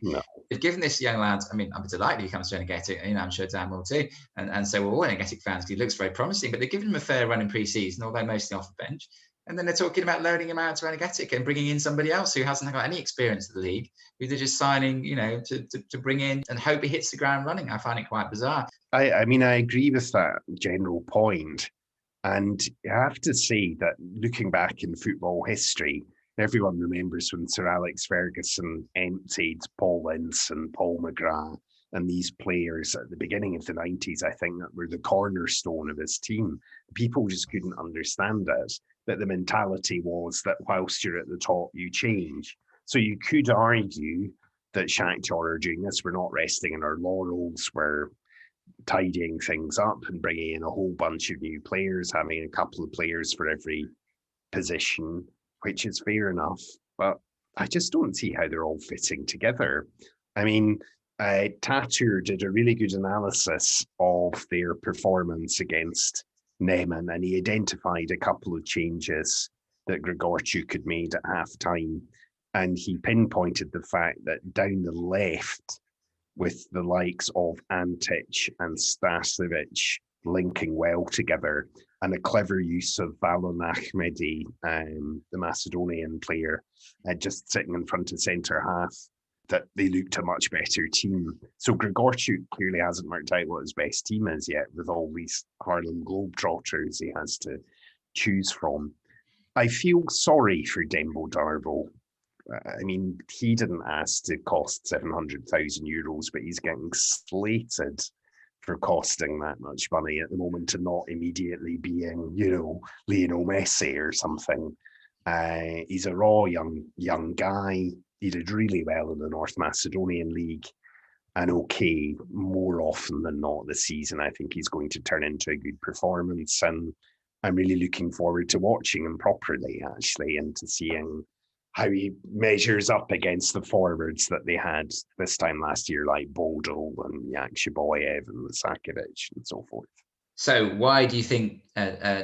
they've given this young lad, I mean, I'm delighted he comes to Enigeti, you know, I'm sure Dan will too. And so we're all Enigeti fans because he looks very promising, but they've given him a fair run in pre-season, although mostly off the bench. And then they're talking about loaning him out to Enigeti and bringing in somebody else who hasn't got any experience of the league, who they're just signing, you know, to bring in and hope he hits the ground running. I find it quite bizarre. I mean, I agree with that general point. And you have to say that looking back in football history, everyone remembers when Sir Alex Ferguson emptied Paul Ince and Paul McGrath and these players at the beginning of the 90s, I think, that were the cornerstone of his team. People just couldn't understand it, that the mentality was that whilst you're at the top, you change. So you could argue that Shakhtar are doing this. We're not resting in our laurels. We're tidying things up and bringing in a whole bunch of new players, having a couple of players for every position, which is fair enough. But I just don't see how they're all fitting together. I mean, Tatur did a really good analysis of their performance against Neman, and he identified a couple of changes that Grigorchuk had made at half-time. And he pinpointed the fact that down the left, with the likes of Antic and Stasovic linking well together, and a clever use of Valon Ahmedi, the Macedonian player, just sitting in front of centre half, that they looked a much better team. So Grigorchuk clearly hasn't worked out what his best team is yet, with all these Harlem Globetrotters he has to choose from. I feel sorry for Dembo Darbo. I mean, he didn't ask to cost €700,000, but he's getting slated for costing that much money at the moment and not immediately being, Lionel Messi or something. He's a raw young guy. He did really well in the North Macedonian League. And okay, more often than not this season, I think he's going to turn into a good performance. And I'm really looking forward to watching him properly, actually, and to seeing how he measures up against the forwards that they had this time last year, like Bodil and Yakshiboyev and Lisakovic and so forth. So why do you think,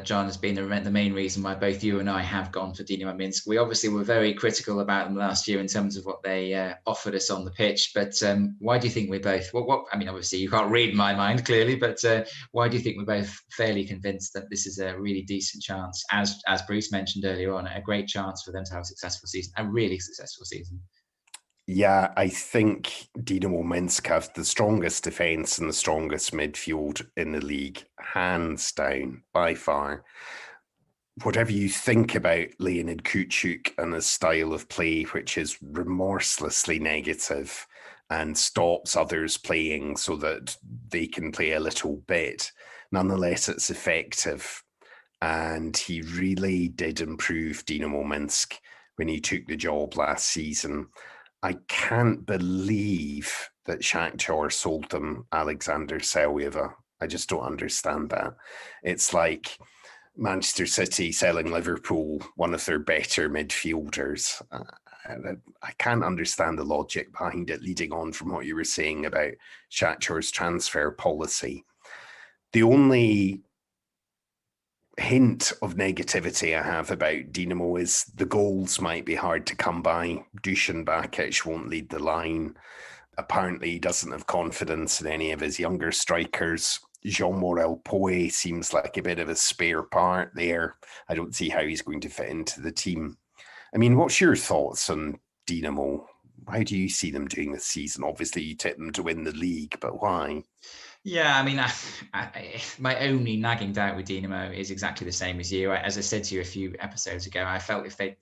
John, has been the main reason why both you and I have gone for Dinamo Minsk? We obviously were very critical about them last year in terms of what they offered us on the pitch, but why do you think we're both, I mean, obviously you can't read my mind clearly, but why do you think we're both fairly convinced that this is a really decent chance, as Bruce mentioned earlier on, a great chance for them to have a successful season, a really successful season? Yeah, I think Dinamo Minsk have the strongest defence and the strongest midfield in the league, hands down, by far. Whatever you think about Leonid Kuchuk and his style of play, which is remorselessly negative and stops others playing so that they can play a little bit, nonetheless, it's effective. And he really did improve Dinamo Minsk when he took the job last season. I can't believe that Shakhtar sold them Alexander Selyeva. I just don't understand that. It's like Manchester City selling Liverpool one of their better midfielders. I can't understand the logic behind it, leading on from what you were saying about Shakhtar's transfer policy. The only hint of negativity I have about Dinamo is the goals might be hard to come by. Dusan Bakic won't lead the line. Apparently, he doesn't have confidence in any of his younger strikers. Jean-Morel Poe seems like a bit of a spare part there. I don't see how he's going to fit into the team. I mean, what's your thoughts on Dinamo? How do you see them doing this season? Obviously, you tip them to win the league, but why? Yeah, I mean, my only nagging doubt with Dinamo is exactly the same as you. As I said to you a few episodes ago, I felt if they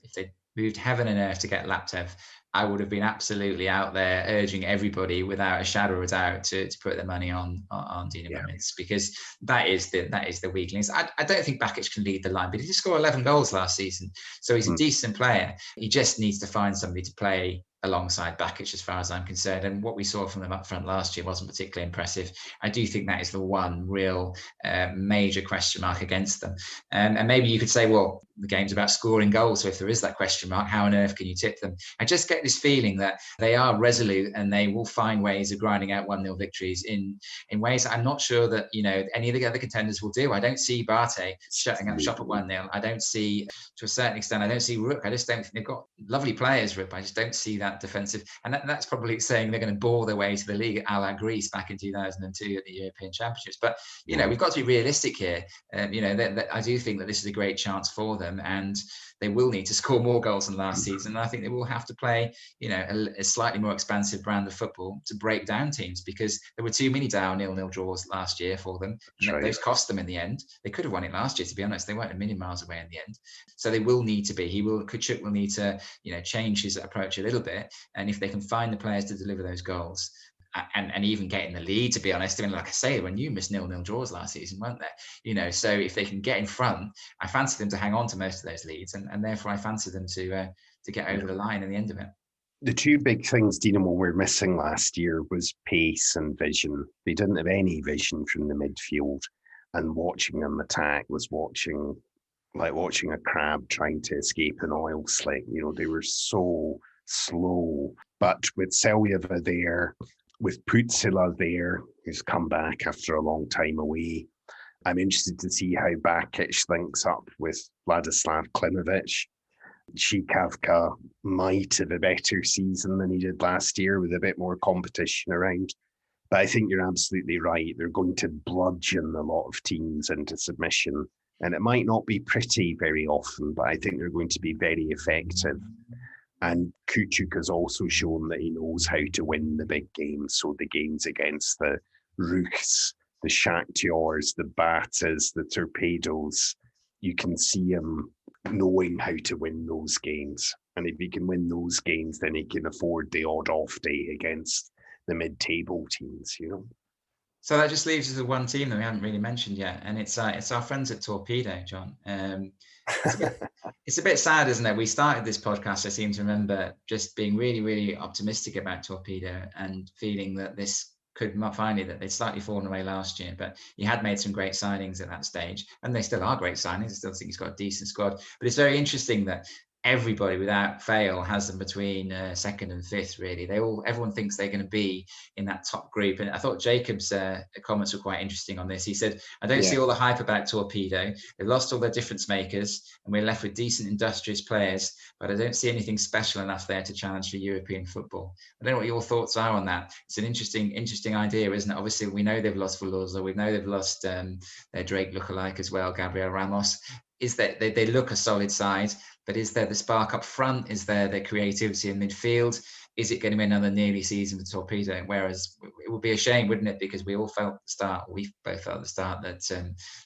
moved heaven and earth to get Laptev, I would have been absolutely out there urging everybody without a shadow of a doubt to put their money on Dinamo Minsk, because that is the weakness. I don't think Bakic can lead the line, but he did score 11 goals last season, so he's a decent player. He just needs to find somebody to play alongside Bakic, as far as I'm concerned. And what we saw from them up front last year wasn't particularly impressive. I do think that is the one real major question mark against them. And maybe you could say, well, the game's about scoring goals. So if there is that question mark, how on earth can you tip them? I just get this feeling that they are resolute and they will find ways of grinding out 1-0 victories in ways that I'm not sure that, any of the other contenders will do. I don't see Bate shutting up shop at 1-0. I don't see, to a certain extent, I don't see Rook. I just don't think they've got lovely players, Rook. I just don't see that defensive, and that's probably saying they're going to bore their way to the league a la Greece back in 2002 at the European Championships. But we've got to be realistic here. I do think that this is a great chance for them, and they will need to score more goals than last season. And I think they will have to play, a slightly more expansive brand of football to break down teams, because there were too many down 0-0 draws last year for them. And those cost them in the end. They could have won it last year, to be honest. They weren't a million miles away in the end. So they will need to be. Kuchuk will need to, change his approach a little bit. And if they can find the players to deliver those goals, and even get in the lead, to be honest. I mean, like I say, when you missed 0-0 draws last season, weren't there? So if they can get in front, I fancy them to hang on to most of those leads, and therefore I fancy them to get over the line in the end of it. The two big things Dinamo were missing last year was pace and vision. They didn't have any vision from the midfield, and watching them attack was watching a crab trying to escape an oil slick. They were so slow. But with Selyeva there, with Putsila there, who's come back after a long time away, I'm interested to see how Bakic links up with Vladislav Klimovic. Shikavka might have a better season than he did last year with a bit more competition around. But I think you're absolutely right. They're going to bludgeon a lot of teams into submission. And it might not be pretty very often, but I think they're going to be very effective. And Kuchuk has also shown that he knows how to win the big games. So the games against the Ruchs, the Shakhtars, the Batas, the Torpedoes, you can see him knowing how to win those games. And if he can win those games, then he can afford the odd off day against the mid-table teams, you know. So that just leaves us with one team that we haven't really mentioned yet, and it's our friends at Torpedo, John. It's a bit sad, isn't it? We started this podcast, I seem to remember, just being really, really optimistic about Torpedo and feeling that this could finally, that they'd slightly fallen away last year, but he had made some great signings at that stage, and they still are great signings. I still think he's got a decent squad, but it's very interesting that everybody without fail has them between second and fifth, really. Everyone thinks they're going to be in that top group. And I thought Jacob's comments were quite interesting on this. He said, I don't see all the hype about Torpedo. They've lost all their difference makers and we're left with decent, industrious players, but I don't see anything special enough there to challenge for European football. I don't know what your thoughts are on that. It's an interesting idea, isn't it? Obviously, we know they've lost Veloso. We know they've lost their Drake lookalike as well, Gabriel Ramos. Is that they look a solid side, but is there the spark up front? Is there the creativity in midfield? Is it going to be another nearly season for Torpedo? Whereas it would be a shame, wouldn't it? Because we all felt at the start, we both felt at the start that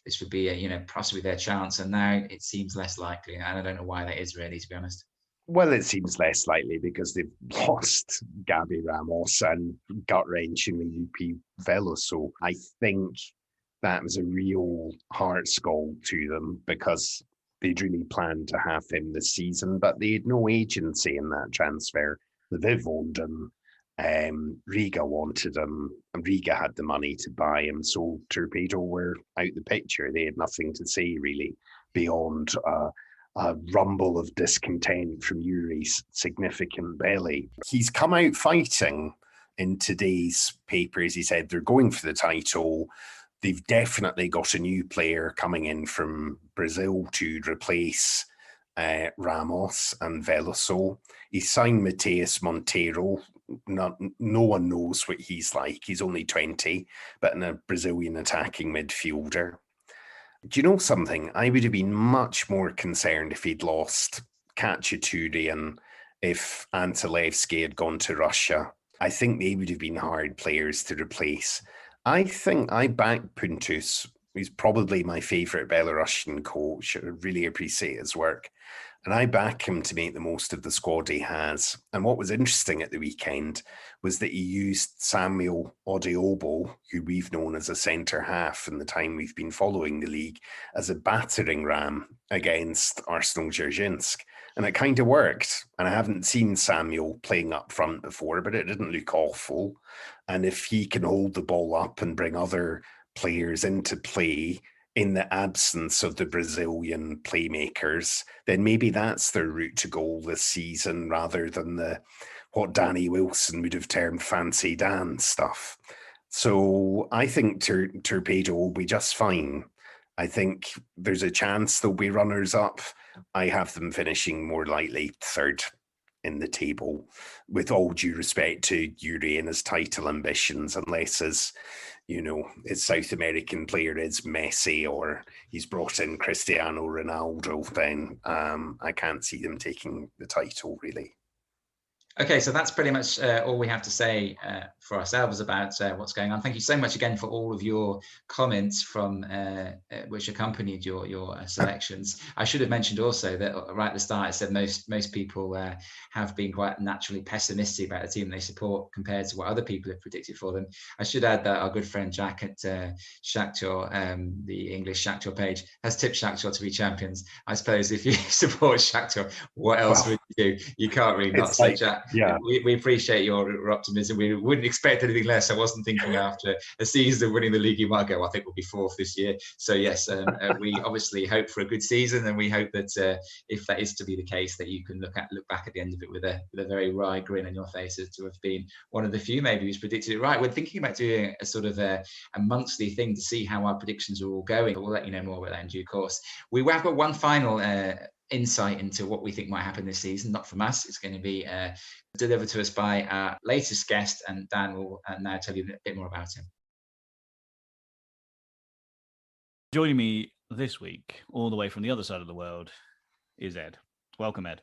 this would be, possibly their chance, and now it seems less likely. And I don't know why that is, really, to be honest. Well, it seems less likely because they've lost Gabby Ramos and gut-wrenchingly UP Velo. So I think that was a real heart scald to them because they'd really planned to have him this season, but they had no agency in that transfer. Lviv owned him, Riga wanted him, and Riga had the money to buy him. So Torpedo were out the picture. They had nothing to say really beyond a rumble of discontent from Yuri's significant belly. He's come out fighting in today's papers. He said they're going for the title. They've definitely got a new player coming in from Brazil to replace Ramos and Veloso. He signed Mateus Monteiro. No one knows what he's like. He's only 20, but in a Brazilian attacking midfielder. Do you know something? I would have been much more concerned if he'd lost Khachaturian, if Antalevsky had gone to Russia. I think they would have been hard players to replace. I think I back Puntus. He's probably my favourite Belarusian coach. I really appreciate his work. And I back him to make the most of the squad he has. And what was interesting at the weekend was that he used Samuel Odiobo, who we've known as a centre half in the time we've been following the league, as a battering ram against Arsenal Dzerzhinsk. And it kind of worked. And I haven't seen Samuel playing up front before, but it didn't look awful. And if he can hold the ball up and bring other players into play in the absence of the Brazilian playmakers, then maybe that's their route to goal this season rather than what Danny Wilson would have termed fancy Dan stuff. So I think Torpedo will be just fine. I think there's a chance they'll be runners up. I have them finishing more likely third in the table, with all due respect to Yuri and his title ambitions, unless his South American player is Messi or he's brought in Cristiano Ronaldo, then I can't see them taking the title, really. Okay, so that's pretty much all we have to say for ourselves about what's going on. Thank you so much again for all of your comments from which accompanied your selections. I should have mentioned also that right at the start, I said most people have been quite naturally pessimistic about the team they support compared to what other people have predicted for them. I should add that our good friend Jack at Shakhtar, the English Shakhtar page, has tipped Shakhtar to be champions. I suppose if you support Shakhtar, what else would you do? You can't really not. So Jack, yeah, we appreciate your optimism. We wouldn't expect anything less. I wasn't thinking after a season of winning the league, you might go, I think we'll be fourth this year. So yes, we obviously hope for a good season, and we hope that if that is to be the case, that you can look back at the end of it with a very wry grin on your face as to have been one of the few maybe who's predicted it right. We're thinking about doing a sort of a monthly thing to see how our predictions are all going. We'll let you know more about that in due course. We have got one final insight into what we think might happen this season, not from us. It's going to be delivered to us by our latest guest, and Dan will now tell you a bit more about him. Joining me this week, all the way from the other side of the world, is Ed. Welcome, Ed.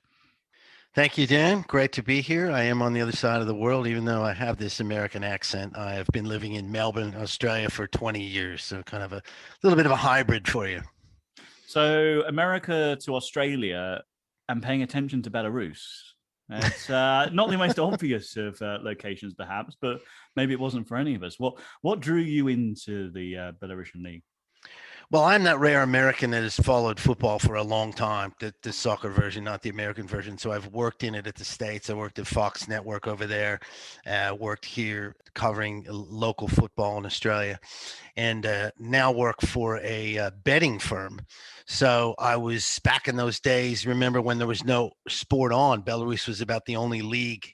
Thank you, Dan. Great to be here. I am on the other side of the world, even though I have this American accent. I have been living in Melbourne, Australia for 20 years, so kind of a little bit of a hybrid for you. So America to Australia and paying attention to Belarus. It's not the most obvious of locations, perhaps, but maybe it wasn't for any of us. What drew you into the Belarusian league? Well, I'm that rare American that has followed football for a long time, the soccer version, not the American version. So I've worked in it at the States. I worked at Fox Network over there, worked here covering local football in Australia, and now work for a betting firm. So I was back in those days, remember when there was no sport on, Belarus was about the only league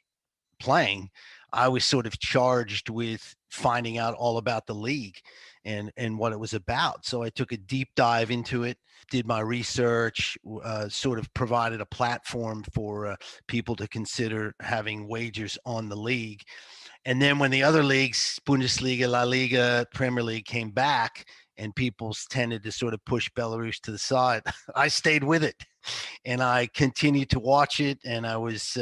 playing. I was sort of charged with finding out all about the league and what it was about. So I took a deep dive into it, did my research, sort of provided a platform for people to consider having wagers on the league. And then when the other leagues, Bundesliga, La Liga, Premier League came back and people tended to sort of push Belarus to the side, I stayed with it. And I continued to watch it, and I was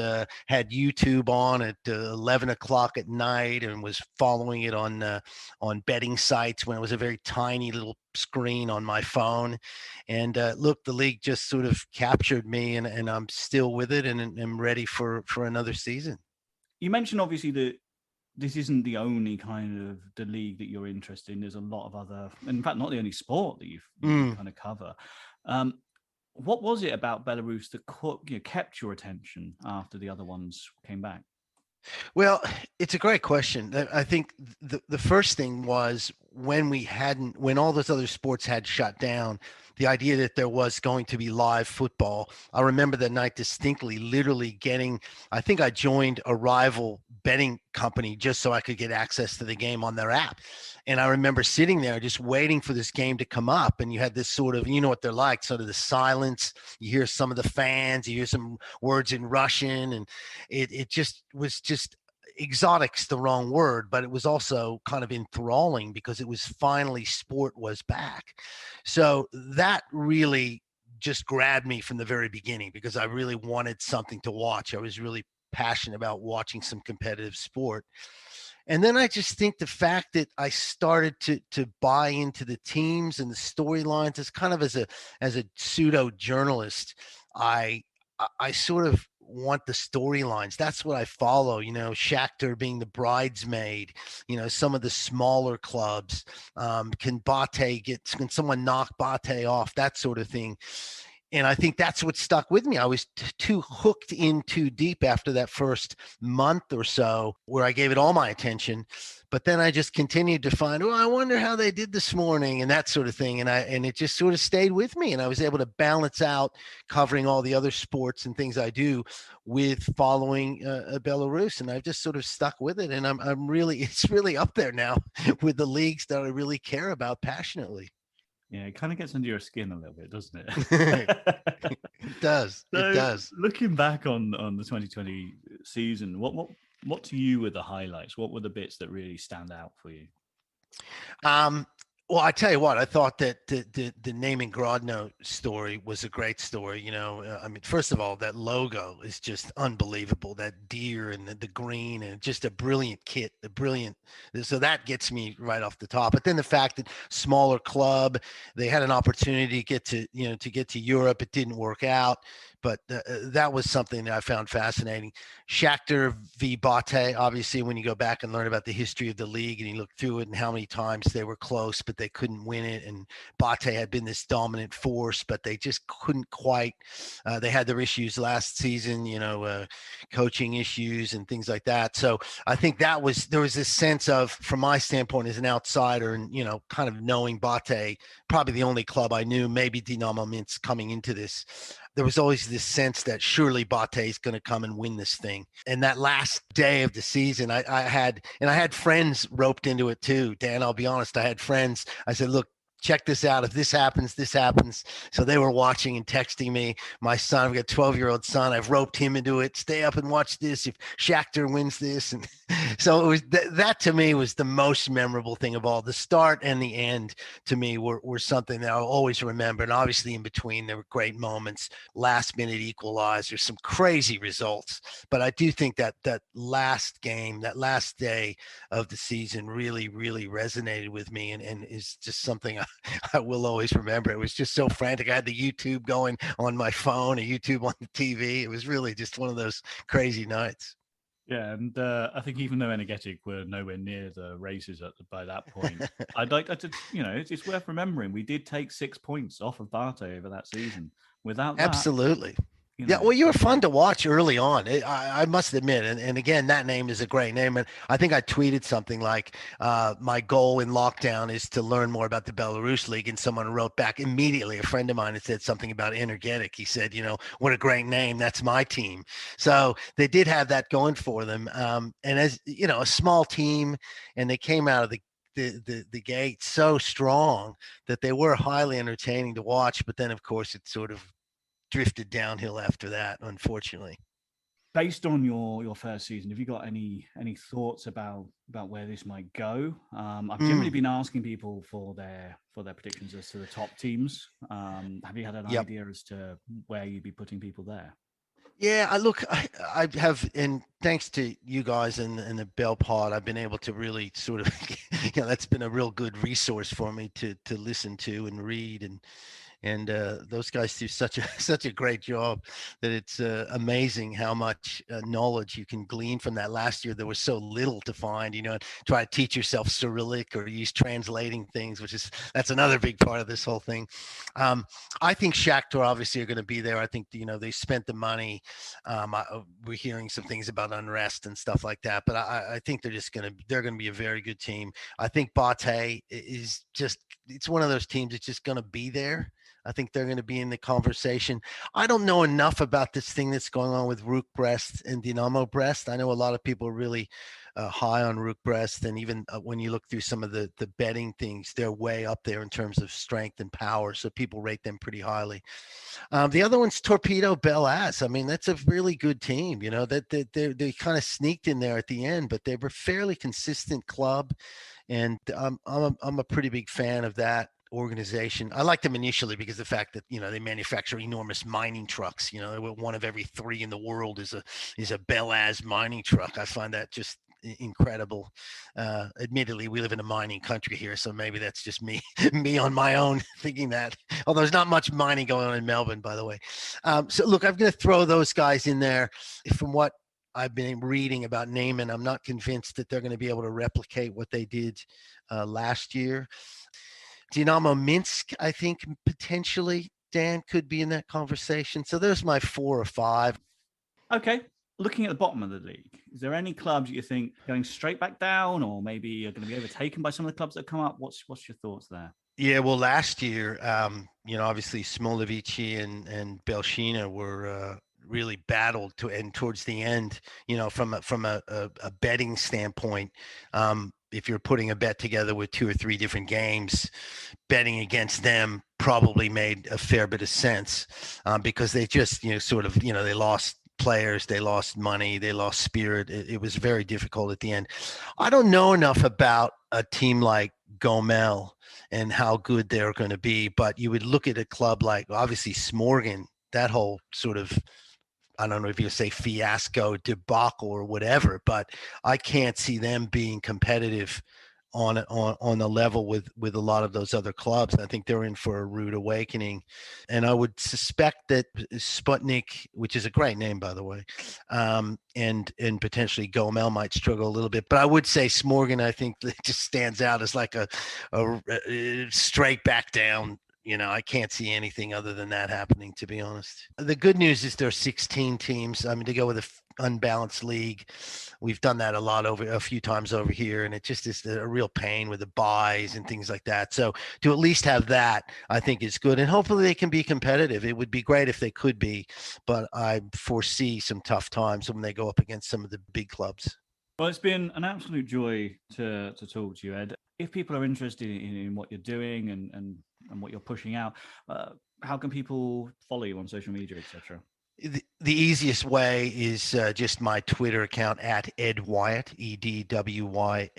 had YouTube on at 11 o'clock at night, and was following it on betting sites when it was a very tiny little screen on my phone. And look, the league just sort of captured me, and I'm still with it, and am ready for another season. You mentioned obviously that this isn't the only kind of the league that you're interested in. There's a lot of other, in fact, not the only sport that you kind of cover. What was it about Belarus that kept your attention after the other ones came back? Well, it's a great question. I think the first thing was when all those other sports had shut down, the idea that there was going to be live football. I remember that night distinctly, literally I think I joined a rival betting company just so I could get access to the game on their app. And I remember sitting there just waiting for this game to come up. And you had this sort of, you know what they're like, sort of the silence. You hear some of the fans, you hear some words in Russian, and it just was just exotic's the wrong word, but it was also kind of enthralling because it was finally sport was back. So that really just grabbed me from the very beginning because I really wanted something to watch. I was really passionate about watching some competitive sport. And then I just think the fact that I started to buy into the teams and the storylines as kind of as a pseudo journalist, I sort of want the storylines. That's what I follow, Shakhtar being the bridesmaid, some of the smaller clubs. Can someone knock Bate off, that sort of thing. And I think that's what stuck with me. I was too hooked in too deep after that first month or so where I gave it all my attention. But then I just continued to find, I wonder how they did this morning and that sort of thing. And it just sort of stayed with me. And I was able to balance out covering all the other sports and things I do with following Belarus. And I've just sort of stuck with it. And it's really up there now with the leagues that I really care about passionately. Yeah, it kind of gets under your skin a little bit, doesn't it? It does. So, it does. Looking back on the 2020 season, what to you were the highlights? What were the bits that really stand out for you? Well, I tell you what, I thought that the naming Grodno story was a great story. I mean, first of all, that logo is just unbelievable. That deer and the green and just a brilliant kit, so that gets me right off the top. But then the fact that smaller club, they had an opportunity to get to Europe. It didn't work out. But that was something that I found fascinating. Shakhtar v. Bate, obviously, when you go back and learn about the history of the league and you look through it and how many times they were close, but they couldn't win it. And Bate had been this dominant force, but they just couldn't quite. They had their issues last season, coaching issues and things like that. So I think there was this sense of, from my standpoint as an outsider and, kind of knowing Bate, probably the only club I knew, maybe Dinamo Minsk coming into this, there was always this sense that surely Bate is going to come and win this thing. And that last day of the season, I had friends roped into it too. Dan, I'll be honest, I had friends. I said, look, check this out. If this happens, this happens. So they were watching and texting me. My son, I've got a 12-year-old son. I've roped him into it. Stay up and watch this. If Shakhtar wins this. And so it was that to me was the most memorable thing of all. The start and the end to me were something that I'll always remember. And obviously in between, there were great moments, last minute equalizers, some crazy results. But I do think that last game, that last day of the season really, really resonated with me and is just something I will always remember. It was just so frantic. I had the YouTube going on my phone, a YouTube on the TV. It was really just one of those crazy nights. Yeah, and I think even though Energetic were nowhere near the races by that point, I'd like to, it's worth remembering we did take 6 points off of Bate over that season. Without that, absolutely. Yeah, well, you were fun to watch early on. I must admit, and again, that name is a great name. And I think I tweeted something like, my goal in lockdown is to learn more about the Belarus League. And someone wrote back immediately, a friend of mine had said something about Energetic. He said, what a great name. That's my team. So they did have that going for them. And as, a small team, and they came out of the gate so strong that they were highly entertaining to watch. But then, of course, it sort of drifted downhill after that, unfortunately. Based on your first season, have you got any thoughts about where this might go? I've generally been asking people for their predictions as to the top teams. Have you had an idea as to where you'd be putting people there? Yeah, I have, and thanks to you guys and the Bell Pod, I've been able to really sort of, that's been a real good resource for me to listen to and read, and those guys do such a great job that it's amazing how much knowledge you can glean from that. Last year there was so little to find, try to teach yourself Cyrillic or use translating things, that's another big part of this whole thing. I think Shakhtar obviously are going to be there. I think they spent the money. We're hearing some things about unrest and stuff like that, but I think they're going to be a very good team. I think Bate is it's one of those teams that's just going to be there. I think they're going to be in the conversation. I don't know enough about this thing that's going on with Rook Brest and Dynamo Brest. I know a lot of people are really high on Rook Brest, and even when you look through some of the betting things, they're way up there in terms of strength and power. So people rate them pretty highly. The other one's Torpedo Belarus. I mean, that's a really good team. That they kind of sneaked in there at the end, but they were a fairly consistent club, and I'm a pretty big fan of that organization. I like them initially because the fact that they manufacture enormous mining trucks. One of every 3 in the world is a Belarus mining truck. I find that just incredible. Admittedly, we live in a mining country here, so maybe that's just me on my own thinking that. Although there's not much mining going on in Melbourne, by the way. So look, I'm going to throw those guys in there. From what I've been reading about Neyman, I'm not convinced that they're going to be able to replicate what they did last year. Dynamo Minsk, I think potentially, Dan, could be in that conversation. So there's my 4 or 5. Okay. Looking at the bottom of the league, is there any clubs you think going straight back down, or maybe are going to be overtaken by some of the clubs that come up? What's your thoughts there? Yeah, well, last year, obviously Smolovici and Belshina were really battled and towards the end, from a betting standpoint. If you're putting a bet together with 2 or 3 different games, betting against them probably made a fair bit of sense, because they just, they lost players, they lost money, they lost spirit. It was very difficult at the end. I don't know enough about a team like Gomel and how good they're going to be, but you would look at a club like, obviously, Smorgon, that whole sort of, I don't know if you say fiasco, debacle, or whatever, but I can't see them being competitive on the level with a lot of those other clubs. I think they're in for a rude awakening, and I would suspect that Sputnik, which is a great name, by the way, and potentially Gomel might struggle a little bit. But I would say Smorgon, I think, just stands out as like a straight back down. I can't see anything other than that happening, to be honest. The good news is there are 16 teams. I mean, to go with an unbalanced league, we've done that a few times over here, and it just is a real pain with the buys and things like that. So to at least have that, I think is good, and hopefully they can be competitive. It would be great if they could be, but I foresee some tough times when they go up against some of the big clubs. Well, it's been an absolute joy to talk to you, Ed. if people are interested in what you're doing and what you're pushing out, how can people follow you on social media, etc.? The easiest way is just my Twitter account at Ed Wyatt, EDWYATT.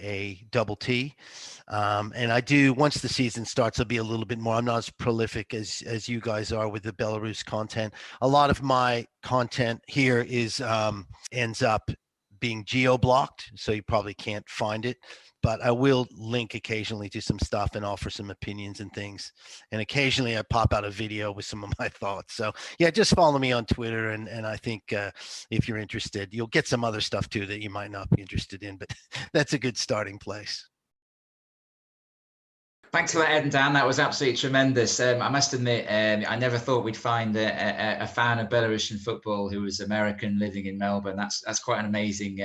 And I do, once the season starts, I'll be a little bit more. I'm not as prolific as you guys are with the Belarus content. A lot of my content here is ends up being geo-blocked, so you probably can't find it. But I will link occasionally to some stuff and offer some opinions and things. And occasionally I pop out a video with some of my thoughts. So yeah, just follow me on Twitter. And I think if you're interested, you'll get some other stuff too that you might not be interested in, but that's a good starting place. Thanks for that, Ed and Dan. That was absolutely tremendous. I must admit, I never thought we'd find a fan of Belarusian football who was American living in Melbourne. That's quite an amazing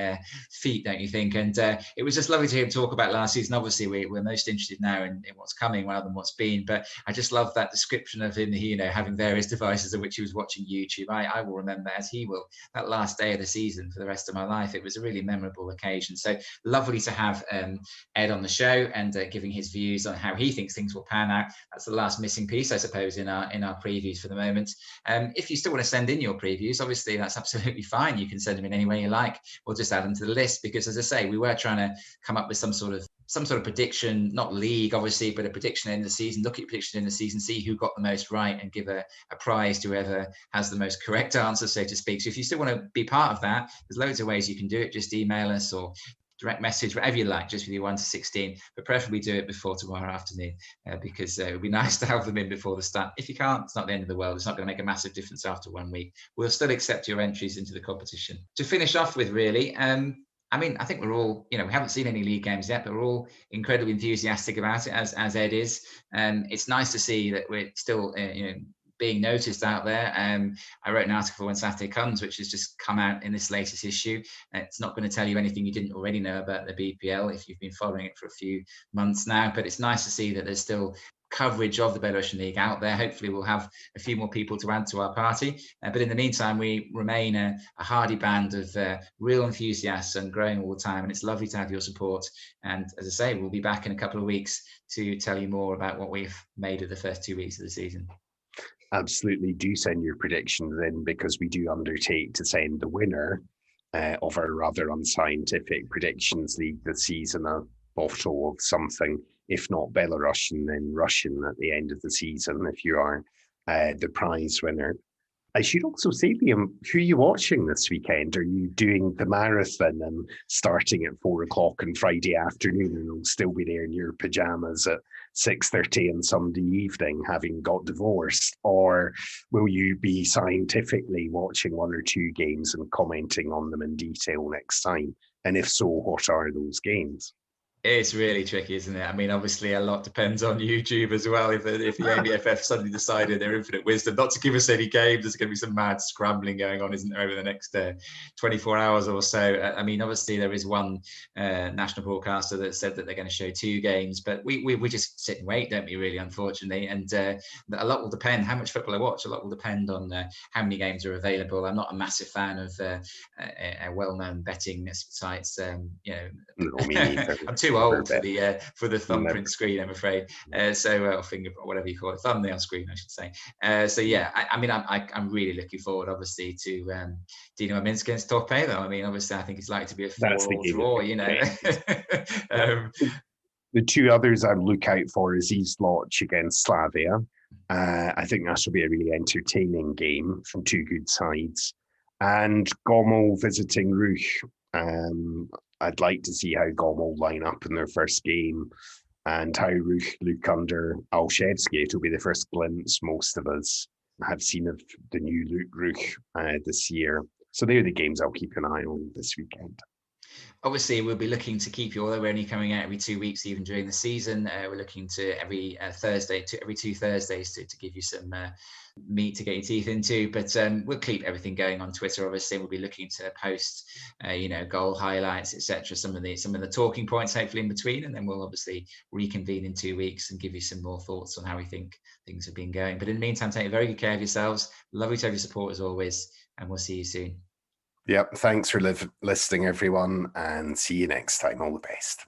feat, don't you think? And it was just lovely to hear him talk about last season. Obviously, we're most interested now in what's coming rather than what's been. But I just love that description of him, having various devices of which he was watching YouTube. I will remember, as he will, that last day of the season for the rest of my life. It was a really memorable occasion. So lovely to have Ed on the show and giving his views on how he thinks things will pan out. That's the last missing piece, I suppose, in our previews for the moment. If you still want to send in your previews, obviously that's absolutely fine. You can send them in any way you like. We'll just add them to the list because, as I say, we were trying to come up with some sort of prediction, not league, obviously, but a prediction in the season. Look at your prediction in the season, see who got the most right, and give a prize to whoever has the most correct answer, so to speak. So if you still want to be part of that, there's loads of ways you can do it. Just email us or direct message, whatever you like, just with your 1 to 16, but preferably do it before tomorrow afternoon because it would be nice to have them in before the start. If you can't, it's not the end of the world. It's not going to make a massive difference after 1 week. We'll still accept your entries into the competition. To finish off with, really, I think we're all, we haven't seen any league games yet, but we're all incredibly enthusiastic about it, as Ed is. It's nice to see that we're still, being noticed out there. I wrote an article for When Saturday Comes, which has just come out in this latest issue. It's not going to tell you anything you didn't already know about the BPL if you've been following it for a few months now, but it's nice to see that there's still coverage of the Belarusian League out there. Hopefully we'll have a few more people to add to our party. But in the meantime, we remain a hardy band of real enthusiasts and growing all the time. And it's lovely to have your support. And as I say, we'll be back in a couple of weeks to tell you more about what we've made of the first 2 weeks of the season. Absolutely do send your predictions in, because we do undertake to send the winner of our rather unscientific predictions league this season a bottle of something, if not Belarusian, then Russian at the end of the season, if you are the prize winner. I should also say, Liam, who are you watching this weekend? Are you doing the marathon and starting at 4 o'clock on Friday afternoon, and you'll still be there in your pajamas at 6:30 on Sunday evening, having got divorced? Or will you be scientifically watching 1 or 2 games and commenting on them in detail next time? And if so, what are those games? It's really tricky, isn't it? I mean, obviously, a lot depends on YouTube as well. If the ABFF suddenly decided their infinite wisdom not to give us any games, there's going to be some mad scrambling going on, isn't there, over the next 24 hours or so. I mean, obviously, there is one national broadcaster that said that they're going to show 2 games, but we just sit and wait, don't we, really, unfortunately. And a lot will depend how much football I watch. A lot will depend on how many games are available. I'm not a massive fan of well-known betting sites. No, me neither. I'm too old for the thumbprint screen, I'm afraid. Or finger, whatever you call it, thumbnail screen, I should say. I'm really looking forward, obviously, to Dino Minsk against Torpedo. Though. I mean, obviously, I think it's likely to be a 4-all draw. The 2 others I look out for is East Loch against Slavia. I think that should be a really entertaining game from 2 good sides. And Gomel visiting Ruch. I'd like to see how Gomel line up in their first game and how Ruch look under Olszewski. It'll be the first glimpse most of us have seen of the new Ruch this year. So they're the games I'll keep an eye on this weekend. Obviously, we'll be looking to keep you, although we're only coming out every 2 weeks, even during the season. We're looking to every 2 Thursdays to give you some meat to get your teeth into. But we'll keep everything going on Twitter. Obviously, we'll be looking to post, goal highlights, etc. Some of the talking points, hopefully in between, and then we'll obviously reconvene in 2 weeks and give you some more thoughts on how we think things have been going. But in the meantime, take very good care of yourselves. Lovely to have your support as always, and we'll see you soon. Yep. Thanks for listening, everyone, and see you next time. All the best.